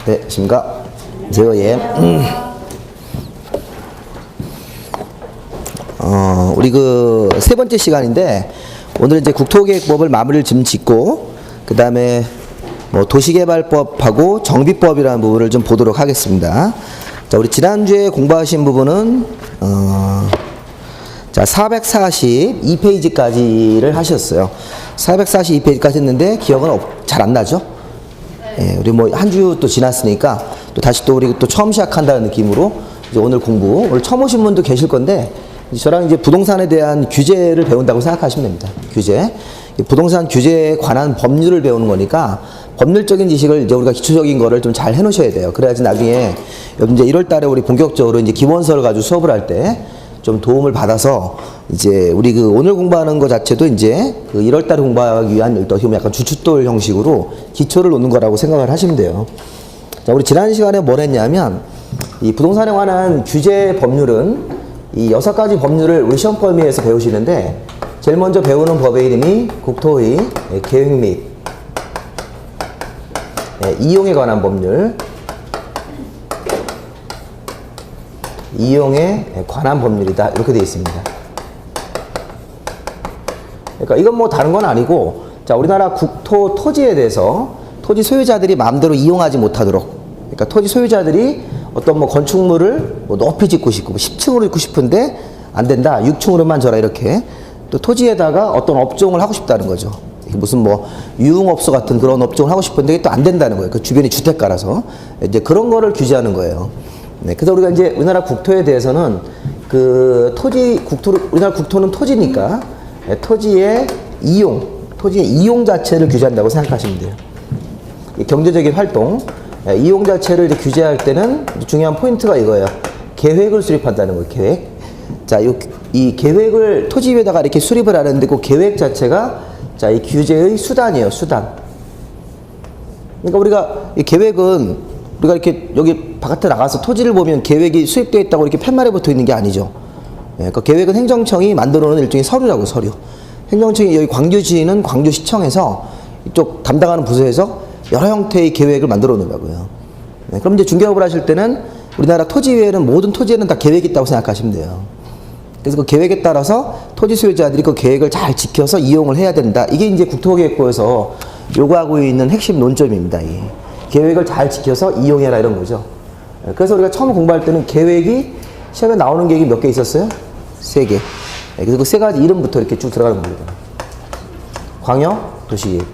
네, 안녕하십니까. 제어예. 우리 그 세 번째 시간인데, 오늘 이제 국토계획법을 마무리를 좀 짓고, 그 다음에 뭐 도시개발법하고 정비법이라는 부분을 좀 보도록 하겠습니다. 자, 우리 지난주에 공부하신 부분은, 자, 442페이지까지를 하셨어요. 442페이지까지 했는데, 기억은 잘 안 나죠? 예, 우리 뭐 한 주 또 지났으니까 또 다시 또 우리 또 처음 시작한다는 느낌으로 이제 오늘 공부, 오늘 처음 오신 분도 계실 건데 저랑 이제 부동산에 대한 규제를 배운다고 생각하시면 됩니다. 규제. 부동산 규제에 관한 법률을 배우는 거니까 법률적인 지식을 이제 우리가 기초적인 거를 좀 잘 해놓으셔야 돼요. 그래야지 나중에 이제 1월 달에 우리 본격적으로 이제 기본서를 가지고 수업을 할 때 좀 도움을 받아서 이제 우리 그 오늘 공부하는 거 자체도 이제 그 1월 달에 공부하기 위한 어떻게 보면 약간 주춧돌 형식으로 기초를 놓는 거라고 생각을 하시면 돼요. 자, 우리 지난 시간에 뭘 했냐면 이 부동산에 관한 규제 법률은 이 6가지 법률을 우리 시험 범위에서 배우시는데 제일 먼저 배우는 법의 이름이 국토의 계획 및 이용에 관한 법률, 이용에 관한 법률이다 이렇게 되어 있습니다. 그러니까 이건 뭐 다른 건 아니고, 자, 우리나라 국토 토지에 대해서 토지 소유자들이 마음대로 이용하지 못하도록, 그러니까 토지 소유자들이 어떤 뭐 건축물을 뭐 높이 짓고 싶고 뭐 10층으로 짓고 싶은데 안 된다, 6층으로만 줘라, 이렇게 또 토지에다가 어떤 업종을 하고 싶다는 거죠. 무슨 뭐 유흥업소 같은 그런 업종을 하고 싶은데 또 안 된다는 거예요. 그 주변이 주택가라서 이제 그런 거를 규제하는 거예요. 네, 그래서 우리가 이제 우리나라 국토에 대해서는 그 우리나라 국토는 토지니까 토지의 이용 자체를 규제한다고 생각하시면 돼요. 경제적인 활동, 이용 자체를 이제 규제할 때는 중요한 포인트가 이거예요. 계획을 수립한다는 거예요. 계획. 자, 이 계획을 토지 위에다가 이렇게 수립을 하는데 그 계획 자체가 자, 이 규제의 수단이에요. 수단. 그러니까 우리가 이 계획은 우리가 이렇게 여기 바깥에 나가서 토지를 보면 계획이 수립되어 있다고 이렇게 팻말에 붙어 있는 게 아니죠. 예, 그 계획은 행정청이 만들어 놓은 일종의 서류라고, 서류. 행정청이 여기 광주시는 광주시청에서 이쪽 담당하는 부서에서 여러 형태의 계획을 만들어 놓으라고요. 예, 그럼 이제 중개업을 하실 때는 우리나라 토지 위에는 모든 토지에는 다 계획이 있다고 생각하시면 돼요. 그래서 그 계획에 따라서 토지 소유자들이 그 계획을 잘 지켜서 이용을 해야 된다. 이게 이제 국토계획부에서 요구하고 있는 핵심 논점입니다. 이 계획을 잘 지켜서 이용해라, 이런 거죠. 그래서 우리가 처음 공부할 때는 계획이 시험에 나오는 계획이 몇 개 있었어요? 3개. 그래서 그 3가지 이름부터 이렇게 쭉 들어가는 겁니다. 광역, 도시계획.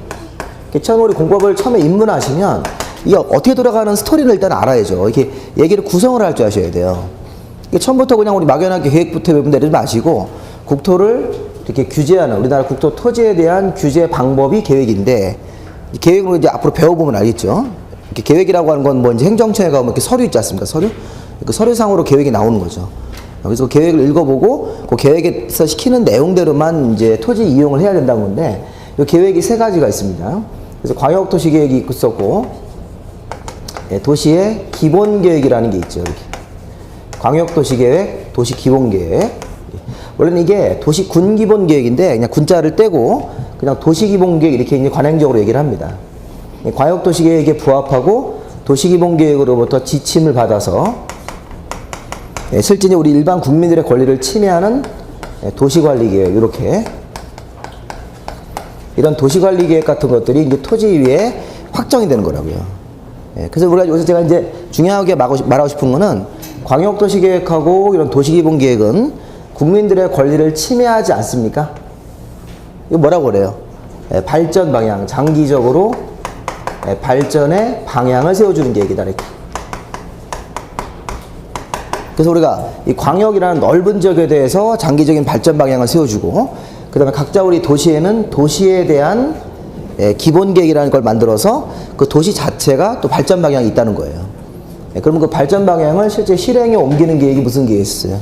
처음 우리 공법을 처음에 입문하시면 이게 어떻게 돌아가는 스토리를 일단 알아야죠. 이렇게 얘기를 구성을 할 줄 아셔야 돼요. 처음부터 그냥 우리 막연하게 계획부터 외운다 이러지 마시고 국토를 이렇게 규제하는 우리나라 국토 토지에 대한 규제 방법이 계획인데, 계획을 이제 앞으로 배워보면 알겠죠. 이렇게 계획이라고 하는 건 뭐 이제 행정청에 가면 이렇게 서류 있지 않습니까? 서류? 그 서류상으로 계획이 나오는 거죠. 그래서 그 계획을 읽어보고 그 계획에서 시키는 내용대로만 이제 토지 이용을 해야 된다는 건데, 이 계획이 3가지가 있습니다. 그래서 광역도시계획이 있었고, 도시의 기본계획이라는 게 있죠. 이렇게. 광역도시계획, 도시기본계획. 원래는 이게 도시군기본계획인데 그냥 군자를 떼고 그냥 도시기본계획 이렇게 이제 관행적으로 얘기를 합니다. 광역도시계획에 부합하고 도시기본계획으로부터 지침을 받아서 실제 우리 일반 국민들의 권리를 침해하는 도시관리계획, 이렇게 이런 도시관리계획 같은 것들이 이제 토지 위에 확정이 되는 거라고요. 그래서 우리가 여기서 제가 이제 중요하게 말하고 싶은 거는 광역도시계획하고 이런 도시기본계획은 국민들의 권리를 침해하지 않습니까? 이거 뭐라고 그래요? 발전 방향, 장기적으로 발전의 방향을 세워주는 계획이다, 이렇게. 그래서 우리가 이 광역이라는 넓은 지역에 대해서 장기적인 발전 방향을 세워주고, 그 다음에 각자 우리 도시에는 도시에 대한 기본계획이라는 걸 만들어서 그 도시 자체가 또 발전 방향이 있다는 거예요. 그러면 그 발전 방향을 실제 실행에 옮기는 계획이 무슨 계획이 있어요?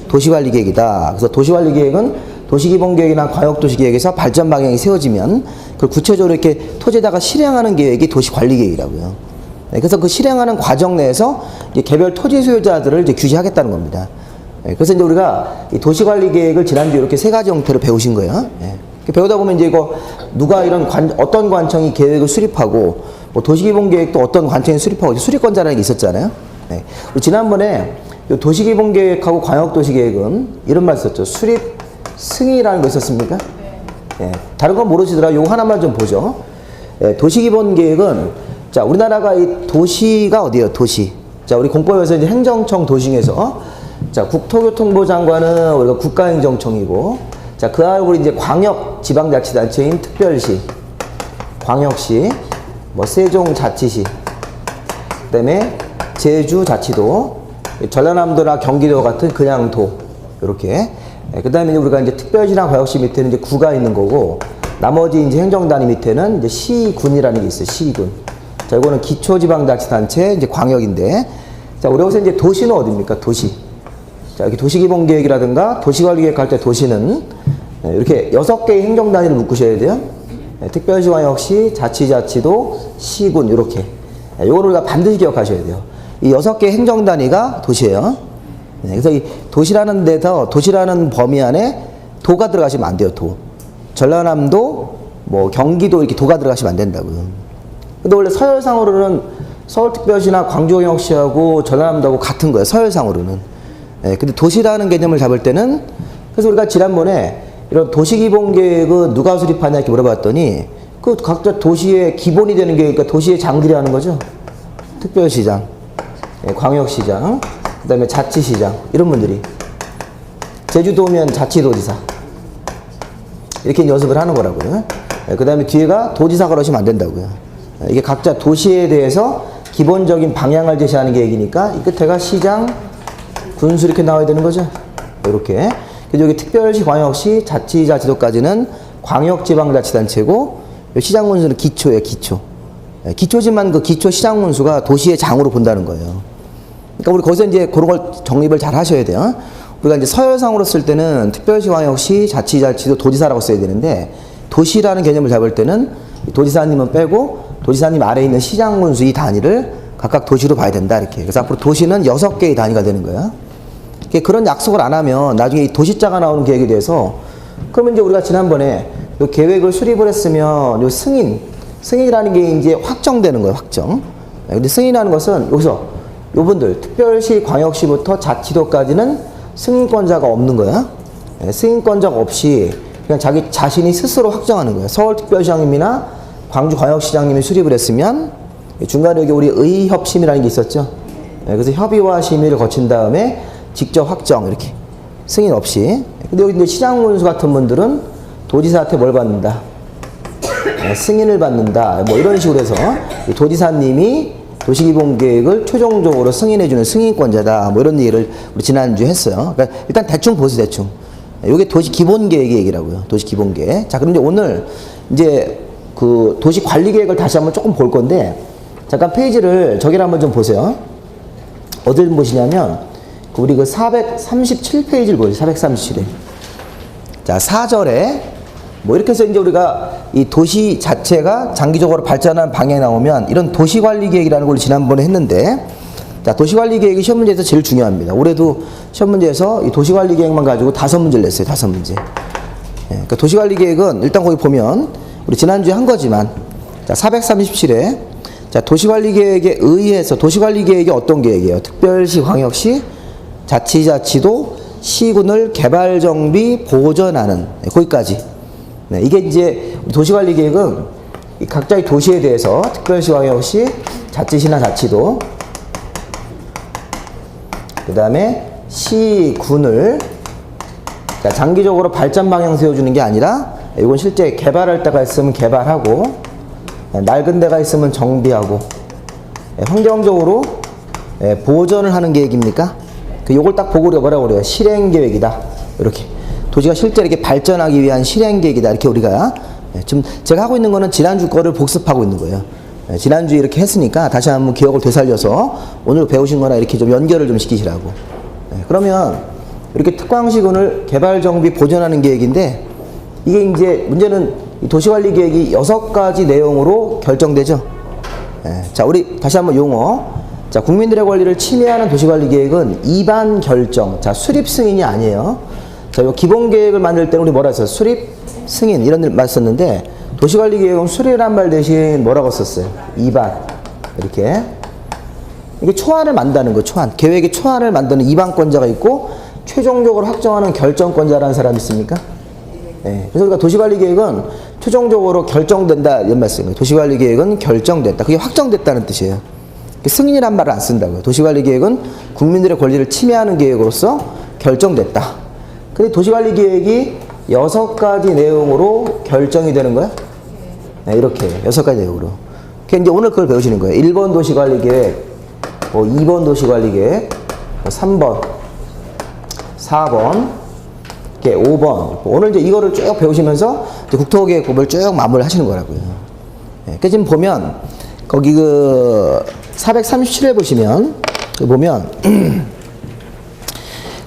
도시관리계획이다. 그래서 도시관리계획은 도시기본계획이나 광역도시계획에서 발전 방향이 세워지면 그걸 구체적으로 이렇게 토지에다가 실행하는 계획이 도시관리계획이라고요. 그래서 그 실행하는 과정 내에서 이제 개별 토지 소유자들을 이제 규제하겠다는 겁니다. 그래서 이제 우리가 이 도시관리계획을 지난주에 이렇게 3가지 형태로 배우신 거예요. 배우다 보면 이제 이거 누가 어떤 관청이 계획을 수립하고 뭐 도시기본계획도 어떤 관청이 수립하고 수립권자라는 게 있었잖아요. 네. 지난번에 도시기본계획하고 광역도시계획은 이런 말 썼죠. 수립 승인이라는 거 있었습니까? 네. 다른 건 모르시더라. 요거 하나만 좀 보죠. 네. 도시기본계획은 자, 우리나라가 이 도시가 어디예요? 도시. 자, 우리 공법에서 이제 행정청 도시에서 자, 국토교통부 장관은 우리가 국가행정청이고, 자, 그 아래 우리 이제 광역지방자치단체인 특별시, 광역시, 뭐 세종자치시, 그다음에 제주자치도, 전라남도나 경기도 같은 그냥 도, 이렇게. 그다음에 우리가 이제 특별시나 광역시 밑에는 이제 구가 있는 거고, 나머지 이제 행정단위 밑에는 이제 시군이라는 게 있어요. 시군. 자, 이거는 기초지방자치단체, 이제 광역인데, 자, 우리 여기서 이제 도시는 어디입니까? 도시. 자, 여기 도시기본계획이라든가 도시관리계획 할 때 도시는 이렇게 6개의 행정단위를 묶으셔야 돼요. 특별시, 광역시, 자치자치도, 시군, 이렇게. 이거를 우리가 반드시 기억하셔야 돼요. 이 6개의 행정단위가 도시예요. 그래서 이 도시라는 데서, 도시라는 범위 안에 도가 들어가시면 안 돼요, 도. 전라남도, 뭐, 경기도 이렇게 도가 들어가시면 안 된다고요. 근데 원래 서열상으로는 서울특별시나 광주광역시하고 전라남도하고 같은 거예요. 서열상으로는. 근데 도시라는 개념을 잡을 때는, 그래서 우리가 지난번에 이런 도시기본계획은 누가 수립하냐 이렇게 물어봤더니, 그 각자 도시의 기본이 되는 게, 그러니까 도시의 장들이 하는 거죠. 특별시장, 광역시장, 그 다음에 자치시장, 이런 분들이. 제주도 오면 자치도지사. 이렇게 연습을 하는 거라고요. 그 다음에 뒤에가 도지사가 그러시면 안 된다고요. 이게 각자 도시에 대해서 기본적인 방향을 제시하는 계획이니까 이 끝에가 시장, 군수 이렇게 나와야 되는 거죠. 이렇게. 그래서 여기 특별시, 광역시, 자치자치도까지는 광역지방자치단체고, 시장 군수는 기초예요, 기초. 기초지만 그 기초 시장 군수가 도시의 장으로 본다는 거예요. 그러니까 우리 거기서 이제 그런 걸 정립을 잘 하셔야 돼요. 우리가 이제 서열상으로 쓸 때는 특별시, 광역시, 자치자치도, 도지사라고 써야 되는데, 도시라는 개념을 잡을 때는 도지사님은 빼고 도지사님 아래에 있는 시장군수 이 단위를 각각 도시로 봐야 된다, 이렇게. 그래서 앞으로 도시는 6개의 단위가 되는 거야. 그런 약속을 안 하면 나중에 이 도시자가 나오는 계획에 대해서, 그러면 이제 우리가 지난번에 요 계획을 수립을 했으면 요 승인이라는 게 이제 확정되는 거예요, 확정. 근데 승인이라는 것은 여기서 요분들, 특별시, 광역시부터 자치도까지는 승인권자가 없는 거야. 승인권자가 없이 그냥 자기 자신이 스스로 확정하는 거예요. 서울특별시장님이나 광주광역시장님이 수립을 했으면 중간에 여기 우리 의협심이라는 게 있었죠. 그래서 협의와 심의를 거친 다음에 직접 확정, 이렇게 승인 없이. 근데 여기 이제 시장군수 같은 분들은 도지사한테 뭘 받는다? 승인을 받는다. 뭐 이런 식으로 해서 도지사님이 도시기본계획을 최종적으로 승인해주는 승인권자다. 뭐 이런 얘기를 우리 지난주에 했어요. 그러니까 일단 대충 보세요, 대충. 이게 도시기본계획 얘기라고요. 도시기본계획. 자, 그럼 이제 오늘 이제 그 도시관리계획을 다시 한번 조금 볼 건데, 잠깐 페이지를 저기를 한번 좀 보세요. 어딜 보시냐면, 우리 그 437페이지를 보세요. 437에. 자, 4절에, 뭐 이렇게 해서 이제 우리가 이 도시 자체가 장기적으로 발전하는 방향이 나오면, 이런 도시관리계획이라는 걸 지난번에 했는데, 자, 도시관리계획이 시험 문제에서 제일 중요합니다. 올해도 시험 문제에서 이 도시관리계획만 가지고 5문제를 냈어요. 5문제. 그러니까 도시관리계획은 일단 거기 보면, 우리 지난주에 한 거지만, 자, 437에, 자, 도시관리계획에 의해서, 도시관리계획이 어떤 계획이에요? 특별시, 광역시, 자치자치도, 시군을 개발정비, 보전하는, 거기까지. 네, 이게 이제 도시관리계획은 각자의 도시에 대해서 특별시, 광역시, 자치시나 자치도, 그 다음에 시군을, 자, 장기적으로 발전 방향 세워주는 게 아니라, 이건 실제 개발할 때가 있으면 개발하고, 낡은 데가 있으면 정비하고, 환경적으로 보전을 하는 계획입니까? 요걸 딱 보고 뭐라고 그래요? 실행계획이다. 이렇게. 도시가 실제 이렇게 발전하기 위한 실행계획이다. 이렇게 우리가. 지금 제가 하고 있는 거는 지난주 거를 복습하고 있는 거예요. 지난주에 이렇게 했으니까 다시 한번 기억을 되살려서 오늘 배우신 거나 이렇게 좀 연결을 좀 시키시라고. 그러면 이렇게 특광시군을 개발정비 보전하는 계획인데, 이게 이제 문제는 도시관리 계획이 6가지 내용으로 결정되죠. 자, 우리 다시 한번 용어. 자, 국민들의 권리를 침해하는 도시관리 계획은 입안 결정. 자, 수립 승인이 아니에요. 자, 요 기본 계획을 만들 때는 우리 뭐라 했어요? 수립 승인 이런 말 썼는데, 도시관리계획은 수리란 말 대신 뭐라고 썼어요? 입안. 이렇게. 이게 초안을 만드는 거, 초안. 계획의 초안을 만드는 입안권자가 있고, 최종적으로 확정하는 결정권자라는 사람이 있습니까? 네. 그래서 우리가 도시관리계획은 최종적으로 결정된다, 이런 말씀이에요. 도시관리계획은 결정됐다. 그게 확정됐다는 뜻이에요. 승인이란 말을 안 쓴다고요. 도시관리계획은 국민들의 권리를 침해하는 계획으로서 결정됐다. 근데 도시관리계획이 6가지 내용으로 결정이 되는 거야? 네, 이렇게 6가지 내용으로. 그게 이제 오늘 그걸 배우시는 거예요. 1번 도시관리계획, 2번 도시관리계획, 3번, 4번, 이렇게 5번. 오늘 이제 이거를 쭉 배우시면서 이제 국토계획법을 쭉 마무리 하시는 거라고요. 네, 그 지금 보면 거기 그 437에 보시면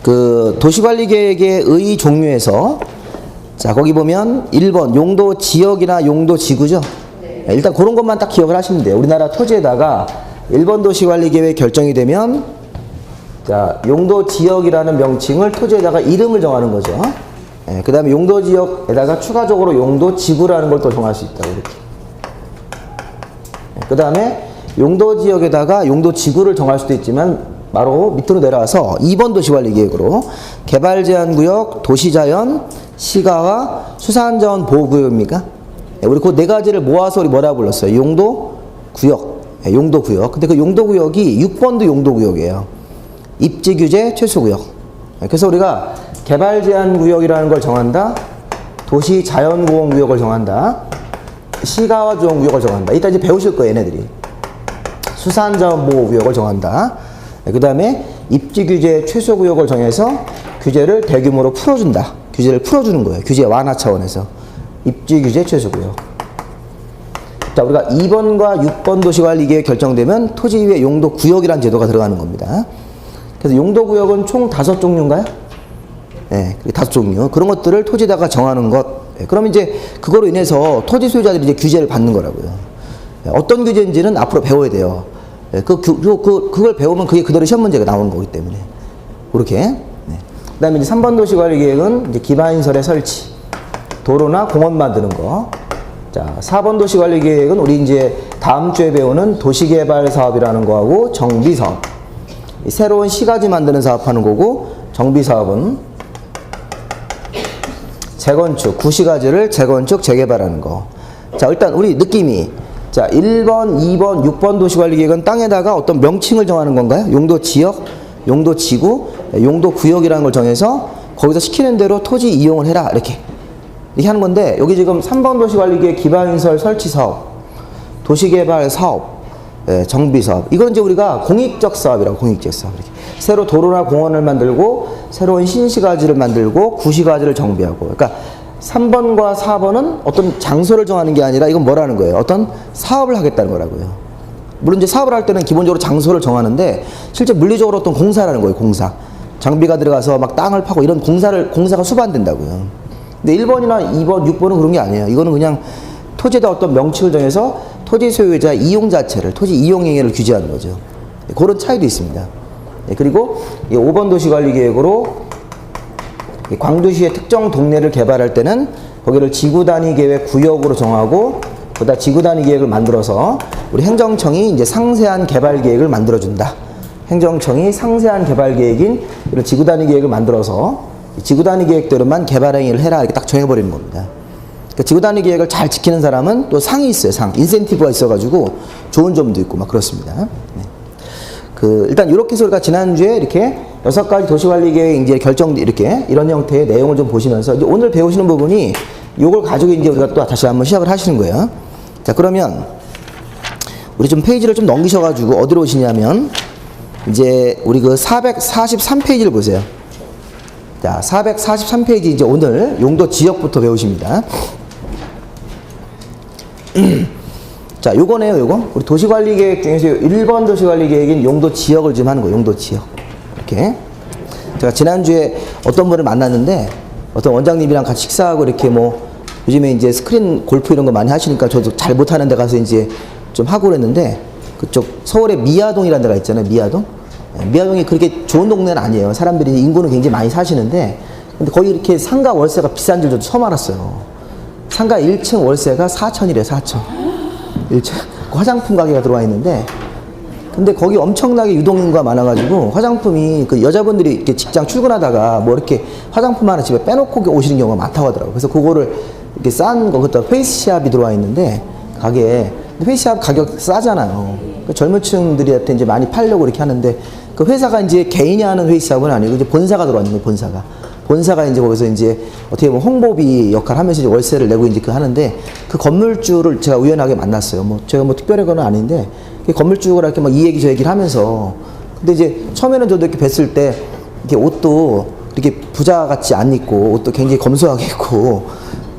그 도시관리계획의 의 종류에서 자 거기 보면 1번 용도 지역이나 용도 지구죠. 네. 일단 그런 것만 딱 기억을 하시면 돼요. 우리나라 토지에다가 1번 도시관리계획 결정이 되면 자 용도 지역이라는 명칭을 토지에다가 이름을 정하는 거죠. 네, 그 다음에 용도 지역에다가 추가적으로 용도 지구라는 걸 또 정할 수 있다고 이렇게. 네, 그 다음에 용도 지역에다가 용도 지구를 정할 수도 있지만 바로 밑으로 내려와서 2번 도시관리계획으로 개발제한구역, 도시자연, 시가와 수산자원 보호구역입니까? 네, 우리 그 네 가지를 모아서 우리 뭐라고 불렀어요? 용도구역. 네, 용도구역. 근데 그 용도구역이 6번도 용도구역이에요. 입지규제 최소구역. 네, 그래서 우리가 개발제한구역이라는 걸 정한다. 도시자연보호구역을 정한다. 시가와 조정구역을 정한다. 이따 이제 배우실 거예요, 얘네들이. 수산자원보호구역을 정한다. 네, 그 다음에 입지규제 최소구역을 정해서 규제를 대규모로 풀어준다. 규제를 풀어주는 거예요. 규제 완화 차원에서. 입지규제 최소구역. 자, 우리가 2번과 6번 도시관리계획 결정되면 토지위의 용도구역이라는 제도가 들어가는 겁니다. 그래서 용도구역은 총 5종류인가요? 네, 5종류. 그런 것들을 토지에다가 정하는 것. 네, 그럼 이제 그거로 인해서 토지 소유자들이 이제 규제를 받는 거라고요. 네, 어떤 규제인지는 앞으로 배워야 돼요. 네, 그걸 배우면 그게 그대로 시험 문제가 나오는 거기 때문에. 그렇게. 네. 그 다음에 이제 3번 도시관리계획은 이제 기반시설의 설치, 도로나 공원 만드는 거. 자, 4번 도시관리계획은 우리 이제 다음 주에 배우는 도시개발 사업이라는 거하고 정비사업. 새로운 시가지 만드는 사업하는 거고, 정비사업은 재건축, 구시가지를 재건축, 재개발하는 거. 자, 일단 우리 느낌이 자, 1번, 2번, 6번 도시관리계획은 땅에다가 어떤 명칭을 정하는 건가요? 용도 지역, 용도 지구, 용도 구역이라는 걸 정해서 거기서 시키는 대로 토지 이용을 해라. 이렇게 하는 건데, 여기 지금 3번 도시관리계획 기반시설 설치 사업, 도시개발 사업, 정비 사업. 이건 이제 우리가 공익적 사업이라고, 공익적 사업. 이렇게. 새로 도로나 공원을 만들고, 새로운 신시가지를 만들고, 구시가지를 정비하고. 그러니까 3번과 4번은 어떤 장소를 정하는 게 아니라 이건 뭐라는 거예요? 어떤 사업을 하겠다는 거라고요. 물론 이제 사업을 할 때는 기본적으로 장소를 정하는데 실제 물리적으로 어떤 공사라는 거예요. 공사. 장비가 들어가서 막 땅을 파고 이런 공사가 수반된다고요. 근데 1번이나 2번, 6번은 그런 게 아니에요. 이거는 그냥 토지에다 어떤 명칭을 정해서 토지 소유자 이용 자체를, 토지 이용 행위를 규제하는 거죠. 그런 차이도 있습니다. 그리고 5번 도시관리계획으로 광주시의 특정 동네를 개발할 때는 거기를 지구단위 계획 구역으로 정하고 보다 지구단위 계획을 만들어서 우리 행정청이 이제 상세한 개발 계획을 만들어준다. 행정청이 상세한 개발 계획인 이런 지구단위 계획을 만들어서 지구단위 계획대로만 개발 행위를 해라 이렇게 딱 정해버리는 겁니다. 그러니까 지구단위 계획을 잘 지키는 사람은 또 상이 있어요. 상, 인센티브가 있어가지고 좋은 점도 있고 막 그렇습니다. 네. 일단 이렇게 해서 우리가 지난주에 이렇게 6가지 도시관리계획 이제 결정 이렇게 이런 형태의 내용을 좀 보시면서 이제 오늘 배우시는 부분이 요걸 가지고 이제 우리가 또 다시 한번 시작을 하시는 거예요. 자, 그러면 우리 좀 페이지를 좀 넘기셔가지고 어디로 오시냐면 이제 우리 그 443페이지를 보세요. 자, 443페이지 이제 오늘 용도 지역부터 배우십니다. 자, 요거네요, 요거. 우리 도시관리계획 중에서 1번 도시관리계획인 용도 지역을 지금 하는 거예요, 용도 지역. 이렇게. 제가 지난주에 어떤 분을 만났는데, 어떤 원장님이랑 같이 식사하고 이렇게 뭐, 요즘에 이제 스크린 골프 이런 거 많이 하시니까 저도 잘 못하는 데 가서 이제 좀 하고 그랬는데, 그쪽 서울에 미아동이라는 데가 있잖아요, 미아동. 미아동이 그렇게 좋은 동네는 아니에요. 사람들이 인구는 굉장히 많이 사시는데, 근데 거기 이렇게 상가 월세가 비싼 줄 저도 처음 알았어요. 상가 1층 월세가 4천이래, 4천. 1층. 화장품 가게가 들어와 있는데, 근데 거기 엄청나게 유동인구가 많아가지고 화장품이 그 여자분들이 이렇게 직장 출근하다가 뭐 이렇게 화장품 하나 집에 빼놓고 오시는 경우가 많다고 하더라고요. 그래서 그거를 이렇게 싼 거, 그것도 페이스샵이 들어와 있는데, 가게에. 페이스샵 가격 싸잖아요. 그 젊은 층들한테 이제 많이 팔려고 이렇게 하는데, 그 회사가 이제 개인이 하는 페이스샵은 아니고 이제 본사가 들어와 있는 거예요, 본사가. 본사가 이제 거기서 이제 어떻게 보면 홍보비 역할을 하면서 이제 월세를 내고 이제 그 하는데, 그 건물주를 제가 우연하게 만났어요. 뭐 제가 뭐 특별한 건 아닌데, 그 건물주가 이렇게 막 이 얘기 저 얘기를 하면서, 근데 이제 처음에는 저도 이렇게 뵀을 때 이렇게 옷도 이렇게 부자 같지 안 입고 옷도 굉장히 검소하게 입고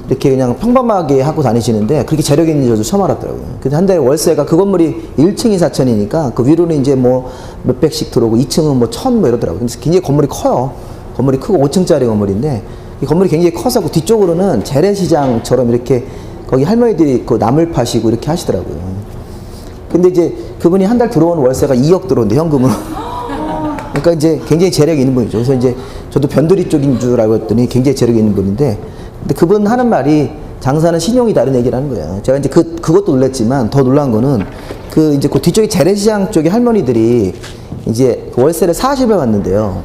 이렇게 그냥 평범하게 하고 다니시는데 그렇게 재력 있는지 저도 처음 알았더라고요. 근데 한 달에 월세가 그 건물이 1층이 4천이니까 그 위로는 이제 뭐 몇백씩 들어오고 2층은 뭐 1,000 뭐 이러더라고요. 근데 굉장히 건물이 커요. 건물이 크고 5층짜리 건물인데 이 건물이 굉장히 커서 그 뒤쪽으로는 재래시장처럼 이렇게 거기 할머니들이 그 나물 파시고 이렇게 하시더라고요. 근데 이제 그분이 한 달 들어오는 월세가 2억 들어오는데 현금으로. 그러니까 이제 굉장히 재력이 있는 분이죠. 그래서 이제 저도 변두리 쪽인 줄 알고 했더니 굉장히 재력이 있는 분인데, 근데 그분 하는 말이 장사는 신용이 다른 얘기를 하는 거예요. 제가 이제 그것도 놀랬지만 더 놀란 거는 그 이제 그 뒤쪽에 재래시장 쪽에 할머니들이 이제 월세를 40을 받는데요.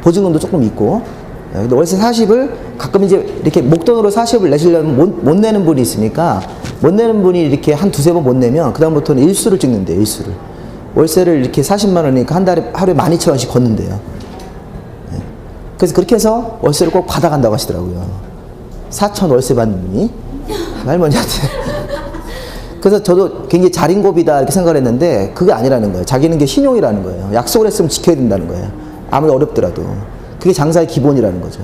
보증금도 조금 있고. 근데 월세 40을 가끔 이제 이렇게 목돈으로 40을 내시려면 못 내는 분이 있으니까, 못 내는 분이 이렇게 한 두세 번 못 내면 그다음부터는 일수를 찍는데요, 일수를. 월세를 이렇게 40만 원이니까 한 달에 하루에 12,000원씩 걷는데요. 그래서 그렇게 해서 월세를 꼭 받아간다고 하시더라고요. 4천 월세 받는 분이 할머니한테. 그래서 저도 굉장히 자린고비다 이렇게 생각을 했는데 그게 아니라는 거예요. 자기는 게 신용이라는 거예요. 약속을 했으면 지켜야 된다는 거예요. 아무리 어렵더라도. 그게 장사의 기본이라는 거죠.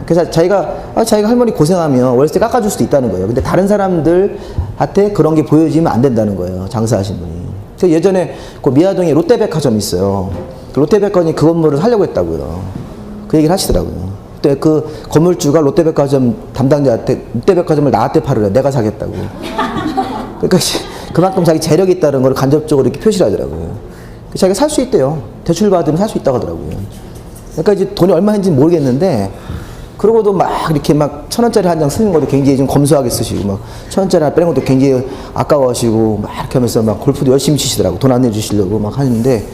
그래서 자기가 할머니 고생하면 월세 깎아줄 수도 있다는 거예요. 근데 다른 사람들한테 그런 게 보여지면 안 된다는 거예요. 장사하신 분이. 그래서 예전에 그 미아동에 롯데백화점이 있어요. 그 롯데백화점이 그 건물을 사려고 했다고요. 그 얘기를 하시더라고요. 그때 그 건물주가 롯데백화점 담당자한테 롯데백화점을 나한테 팔으래. 내가 사겠다고. 그러니까 그만큼 자기 재력이 있다는 걸 간접적으로 이렇게 표시를 하더라고요. 자기가 살 수 있대요. 대출 받으면 살 수 있다고 하더라고요. 그러니까 이제 돈이 얼마인지는 모르겠는데, 그러고도 막 이렇게 막 1,000원짜리 한 장 쓰는 것도 굉장히 좀 검소하게 쓰시고, 막 1,000원짜리 하나 빼는 것도 굉장히 아까워하시고, 막 이렇게 하면서 막 골프도 열심히 치시더라고. 돈 안 내주시려고 막 하는데,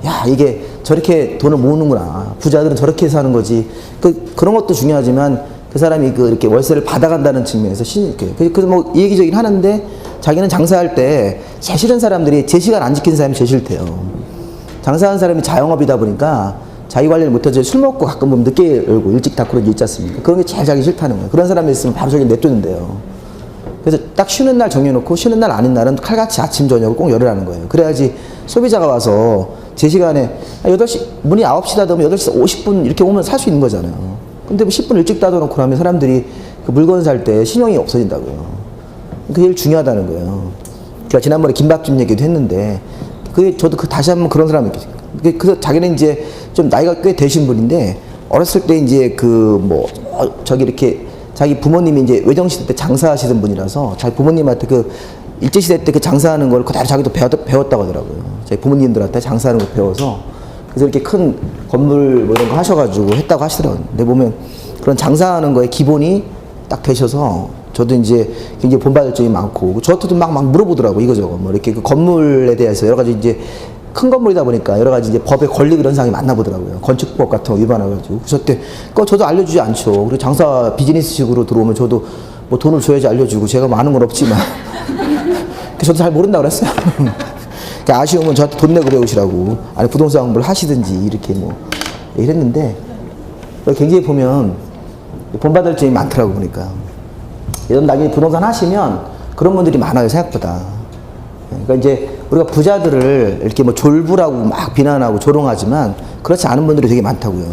야, 이게 저렇게 돈을 모으는구나. 부자들은 저렇게 사는 거지. 그런 것도 중요하지만, 그 사람이 이렇게 월세를 받아간다는 측면에서 그래서 뭐 이 얘기 저기를 하는데, 자기는 장사할 때 제일 싫은 사람들이 제 시간 안 지키는 사람이 제일 싫대요. 장사하는 사람이 자영업이다 보니까 자기 관리를 못해서 술 먹고 가끔 보면 늦게 열고 일찍 닫고 있지 않습니까? 그런 게 제일 자기 싫다는 거예요. 그런 사람이 있으면 바로 저기 냅두는데요. 그래서 딱 쉬는 날 정해놓고 쉬는 날 아닌 날은 칼같이 아침 저녁을 꼭 열으라는 거예요. 그래야지 소비자가 와서 제 시간에 8시 문이 9시 닫으면 8시 50분 이렇게 오면 살 수 있는 거잖아요. 근데 뭐 10분 일찍 닫아놓고 나면 사람들이 그 물건 살 때 신용이 없어진다고요. 그게 제일 중요하다는 거예요. 제가 지난번에 김밥집 얘기도 했는데, 그게 저도 다시 한번 그런 사람이 있겠어요. 그래서 자기는 이제 좀 나이가 꽤 되신 분인데, 어렸을 때 이제 저기 이렇게 자기 부모님이 이제 외정시대 때 장사하시던 분이라서 자기 부모님한테 그 일제시대 때 그 장사하는 걸 그대로 자기도 배웠다고 하더라고요. 자기 부모님들한테 장사하는 걸 배워서. 그래서 이렇게 큰 건물 뭐 이런 거 하셔가지고 했다고 하시더라고요. 근데 보면 그런 장사하는 거에 기본이 딱 되셔서, 저도 이제 굉장히 본받을 점이 많고, 저한테도 막 물어보더라고, 이거저거. 뭐 이렇게 그 건물에 대해서 여러 가지 이제 큰 건물이다 보니까 여러 가지 이제 법의 권리 그런 사항이 많나 보더라고요. 건축법 같은 거 위반해가지고. 그래서 그때 저도 알려주지 않죠. 그리고 장사 비즈니스식으로 들어오면 저도 뭐 돈을 줘야지 알려주고, 제가 많은 건 없지만. 저도 잘 모른다고 그랬어요. 그러니까 아쉬우면 저한테 돈 내고 배우시라고. 아니, 부동산 공부를 하시든지 이렇게 뭐 얘기를 했는데, 굉장히 보면 본받을 점이 많더라고, 보니까. 이런 나중에 부동산 하시면 그런 분들이 많아요, 생각보다. 그러니까 이제 우리가 부자들을 이렇게 뭐 졸부라고 막 비난하고 조롱하지만 그렇지 않은 분들이 되게 많다고요.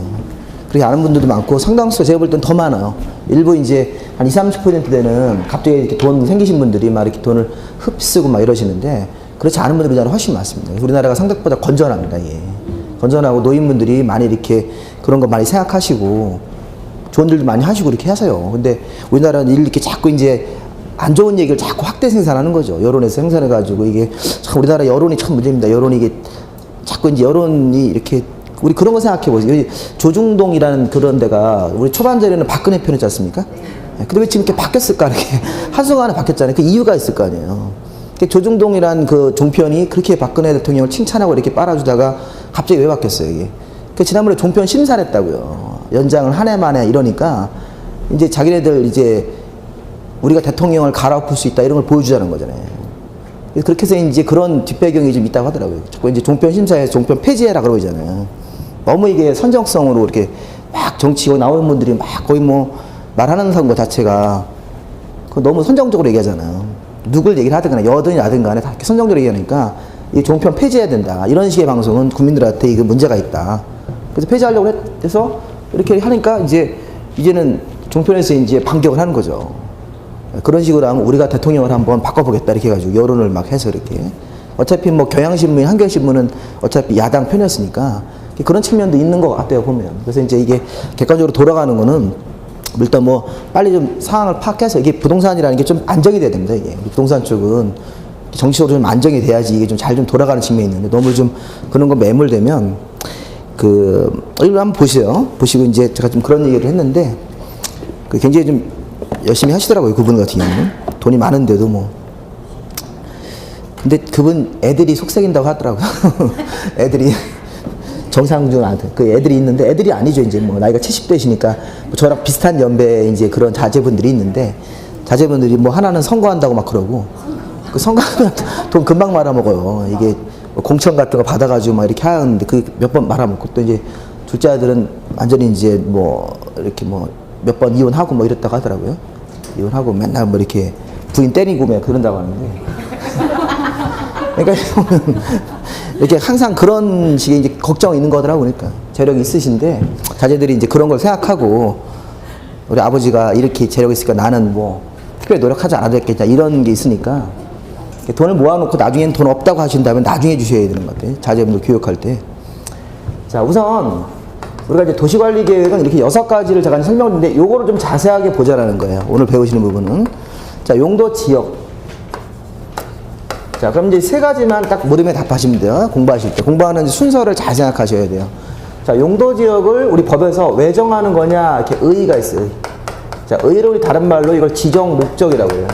그렇게 아는 분들도 많고, 상당수 제가 볼 땐 더 많아요. 일부 이제 한 20-30% 되는 갑자기 이렇게 돈 생기신 분들이 막 이렇게 돈을 흡쓰고 막 이러시는데, 그렇지 않은 분들이 우리나라 훨씬 많습니다. 우리나라가 생각보다 건전합니다. 예. 건전하고 노인분들이 많이 이렇게 그런 거 많이 생각하시고 좋은 일도 많이 하시고 이렇게 하세요. 근데 우리나라는 이렇게 자꾸 이제 안 좋은 얘기를 자꾸 확대 생산하는 거죠. 여론에서 생산해가지고, 이게 참 우리나라 여론이 참 문제입니다. 여론이 이게 자꾸 이제 여론이 이렇게, 우리 그런 거 생각해 보세요. 조중동이라는 그런 데가 우리 초반전에는 박근혜 편이었지 않습니까? 근데 왜 지금 이렇게 바뀌었을까? 이렇게 한순간에 바뀌었잖아요. 그 이유가 있을 거 아니에요. 조중동이란 그 종편이 그렇게 박근혜 대통령을 칭찬하고 이렇게 빨아주다가 갑자기 왜 바뀌었어요, 이게? 그 지난번에 종편 심사했다고요. 연장을 한 해 만에 이러니까 이제 자기네들 이제 우리가 대통령을 갈아엎을 수 있다 이런 걸 보여주자는 거잖아요. 그렇게 해서 이제 그런 뒷배경이 좀 있다고 하더라고요. 자꾸 이제 종편 심사에서 종편 폐지해라 그러잖아요. 너무 이게 선정성으로 이렇게 막 정치고 나오는 분들이 막 거의 뭐 말하는 거 자체가 너무 선정적으로 얘기하잖아요. 누굴 얘기를 하든 여든 야든 간에 다 이렇게 선정적으로 얘기하니까 이 종편 폐지해야 된다. 이런 식의 방송은 국민들한테 이거 문제가 있다. 그래서 폐지하려고 해서 이렇게 하니까 이제는 종편에서 이제 반격을 하는 거죠. 그런 식으로 하면 우리가 대통령을 한번 바꿔보겠다 이렇게 해가지고 여론을 막 해서 이렇게 어차피 뭐 경향신문, 한겨신문은 어차피 야당 편이었으니까 그런 측면도 있는 것 같아요 보면. 그래서 이제 이게 객관적으로 돌아가는 거는 일단 뭐 빨리 좀 상황을 파악해서 이게 부동산이라는 게 좀 안정이 돼야 됩니다. 이게 부동산 쪽은 정치적으로 좀 안정이 돼야지 이게 좀 잘 좀 돌아가는 측면이 있는데 너무 좀 그런 거 매몰되면 이거 한번 보세요. 보시고 이제 제가 좀 그런 얘기를 했는데 굉장히 좀 열심히 하시더라고요. 그분 같은 경우는 돈이 많은데도 뭐. 근데 그분 애들이 속썩인다고 하더라고요. 애들이 정상준 아들 그 애들이 있는데 애들이 아니죠. 이제 뭐 나이가 70대시니까 뭐 저랑 비슷한 연배의 이제 그런 자제분들이 있는데 자제분들이 뭐 하나는 선거한다고 막 그러고 그 선거하면 돈 금방 말아먹어요. 이게 공천 같은 거 받아가지고 막 이렇게 하는데 그 몇 번 말아먹고 또 이제 둘째 아들은 완전히 이제 뭐 이렇게 뭐 몇 번 이혼하고 뭐 이랬다고 하더라고요. 이혼하고 맨날 뭐 이렇게 부인 때리고 막 그런다고 하는데. 그러니까 이렇게 항상 그런 식의 이제 걱정이 있는 거더라고요. 그러니까 재력이 있으신데 자제들이 이제 그런 걸 생각하고 우리 아버지가 이렇게 재력이 있으니까 나는 뭐 특별히 노력하지 않아도 됐겠냐 이런 게 있으니까 돈을 모아놓고 나중엔 돈 없다고 하신다면 나중에 주셔야 되는 것 같아요. 자제분들 교육할 때. 자, 우선 우리가 이제 도시관리 계획은 이렇게 6가지를 제가 설명을 했는데 요거를 좀 자세하게 보자라는 거예요. 오늘 배우시는 부분은. 자, 용도 지역. 자, 그럼 이제 3가지만 딱 물음에 답하시면 돼요. 공부하실 때. 공부하는 순서를 잘 생각하셔야 돼요. 자, 용도 지역을 우리 법에서 왜 정하는 거냐? 이렇게 의의가 있어요. 자, 의의를 우리 다른 말로 이걸 지정 목적이라고 해요.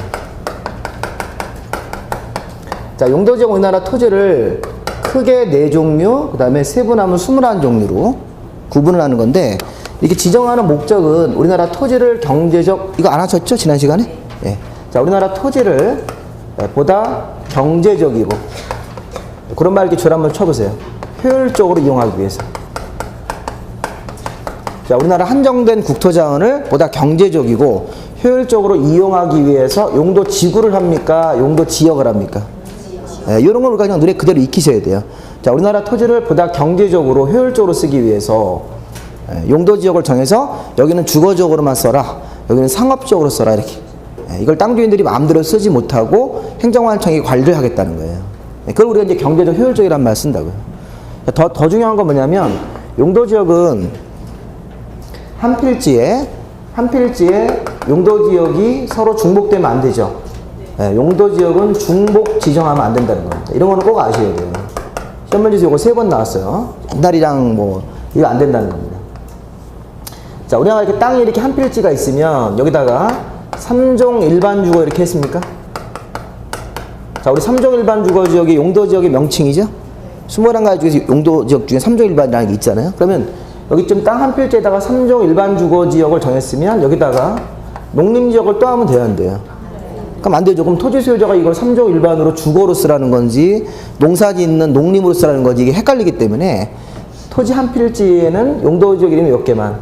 자, 용도 지역 우리나라 토지를 크게 4종류, 그 다음에 세분하면 21종류로 구분을 하는 건데 이렇게 지정하는 목적은 우리나라 토지를 경제적 이거 안 하셨죠? 지난 시간에? 예. 자, 우리나라 토지를 보다 경제적이고 그런 말 이렇게 줄 한번 쳐보세요. 효율적으로 이용하기 위해서. 자, 우리나라 한정된 국토자원을 보다 경제적이고 효율적으로 이용하기 위해서 용도 지구를 합니까? 용도 지역을 합니까? 예, 이런 걸 우리가 그냥 눈에 그대로 익히셔야 돼요. 자, 우리나라 토지를 보다 경제적으로 효율적으로 쓰기 위해서 용도 지역을 정해서 여기는 주거적으로만 써라, 여기는 상업적으로 써라 이렇게. 이걸 땅 주인들이 마음대로 쓰지 못하고 행정관청이 관리를 하겠다는 거예요. 그걸 우리가 이제 경제적 효율적이라는 말을 쓴다고요. 더 중요한 건 뭐냐면 용도 지역은 한 필지에 용도 지역이 서로 중복되면 안 되죠. 용도 지역은 중복 지정하면 안 된다는 겁니다. 이런 거는 꼭 아셔야 돼요. 시험 문제에서 이거 3번 나왔어요. 옛날이랑 뭐 이거 안 된다는 겁니다. 자, 우리가 이렇게 땅에 이렇게 한 필지가 있으면 여기다가 3종 일반 주거 이렇게 했습니까? 자, 우리 3종 일반 주거 지역이 용도 지역의 명칭이죠? 21가지 중에서 용도 지역 중에 3종 일반이라는 게 있잖아요. 그러면 여기 좀 땅 한 필지에다가 3종 일반 주거 지역을 정했으면 여기다가 농림 지역을 또 하면 돼야 안 돼요? 그럼 안 되죠. 그럼 토지 소유자가 이걸 3종 일반으로 주거로 쓰라는 건지 농사지 있는 농림으로 쓰라는 건지 이게 헷갈리기 때문에 토지 한 필지에는 용도 지역 이름이 몇 개만?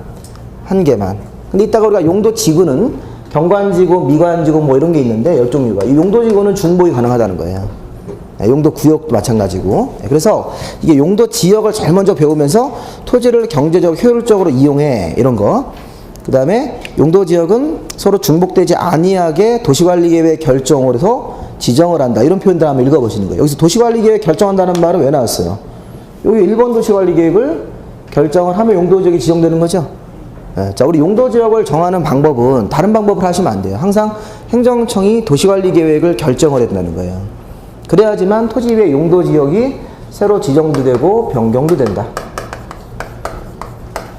1개만. 근데 이따가 우리가 용도 지구는 경관지구, 미관지구 뭐 이런 게 있는데 10종류가. 이 용도 지구는 중복이 가능하다는 거예요. 용도 구역도 마찬가지고. 그래서 이게 용도 지역을 제일 먼저 배우면서 토지를 경제적, 효율적으로 이용해 이런 거. 그 다음에 용도 지역은 서로 중복되지 아니하게 도시관리계획 결정을 해서 지정을 한다. 이런 표현들 한번 읽어보시는 거예요. 여기서 도시관리계획 결정한다는 말은 왜 나왔어요? 여기 1번 도시관리계획을 결정을 하면 용도 지역이 지정되는 거죠. 자, 우리 용도 지역을 정하는 방법은 다른 방법을 하시면 안 돼요. 항상 행정청이 도시관리계획을 결정을 한다는 거예요. 그래야지만 토지 위에 용도 지역이 새로 지정도 되고 변경도 된다.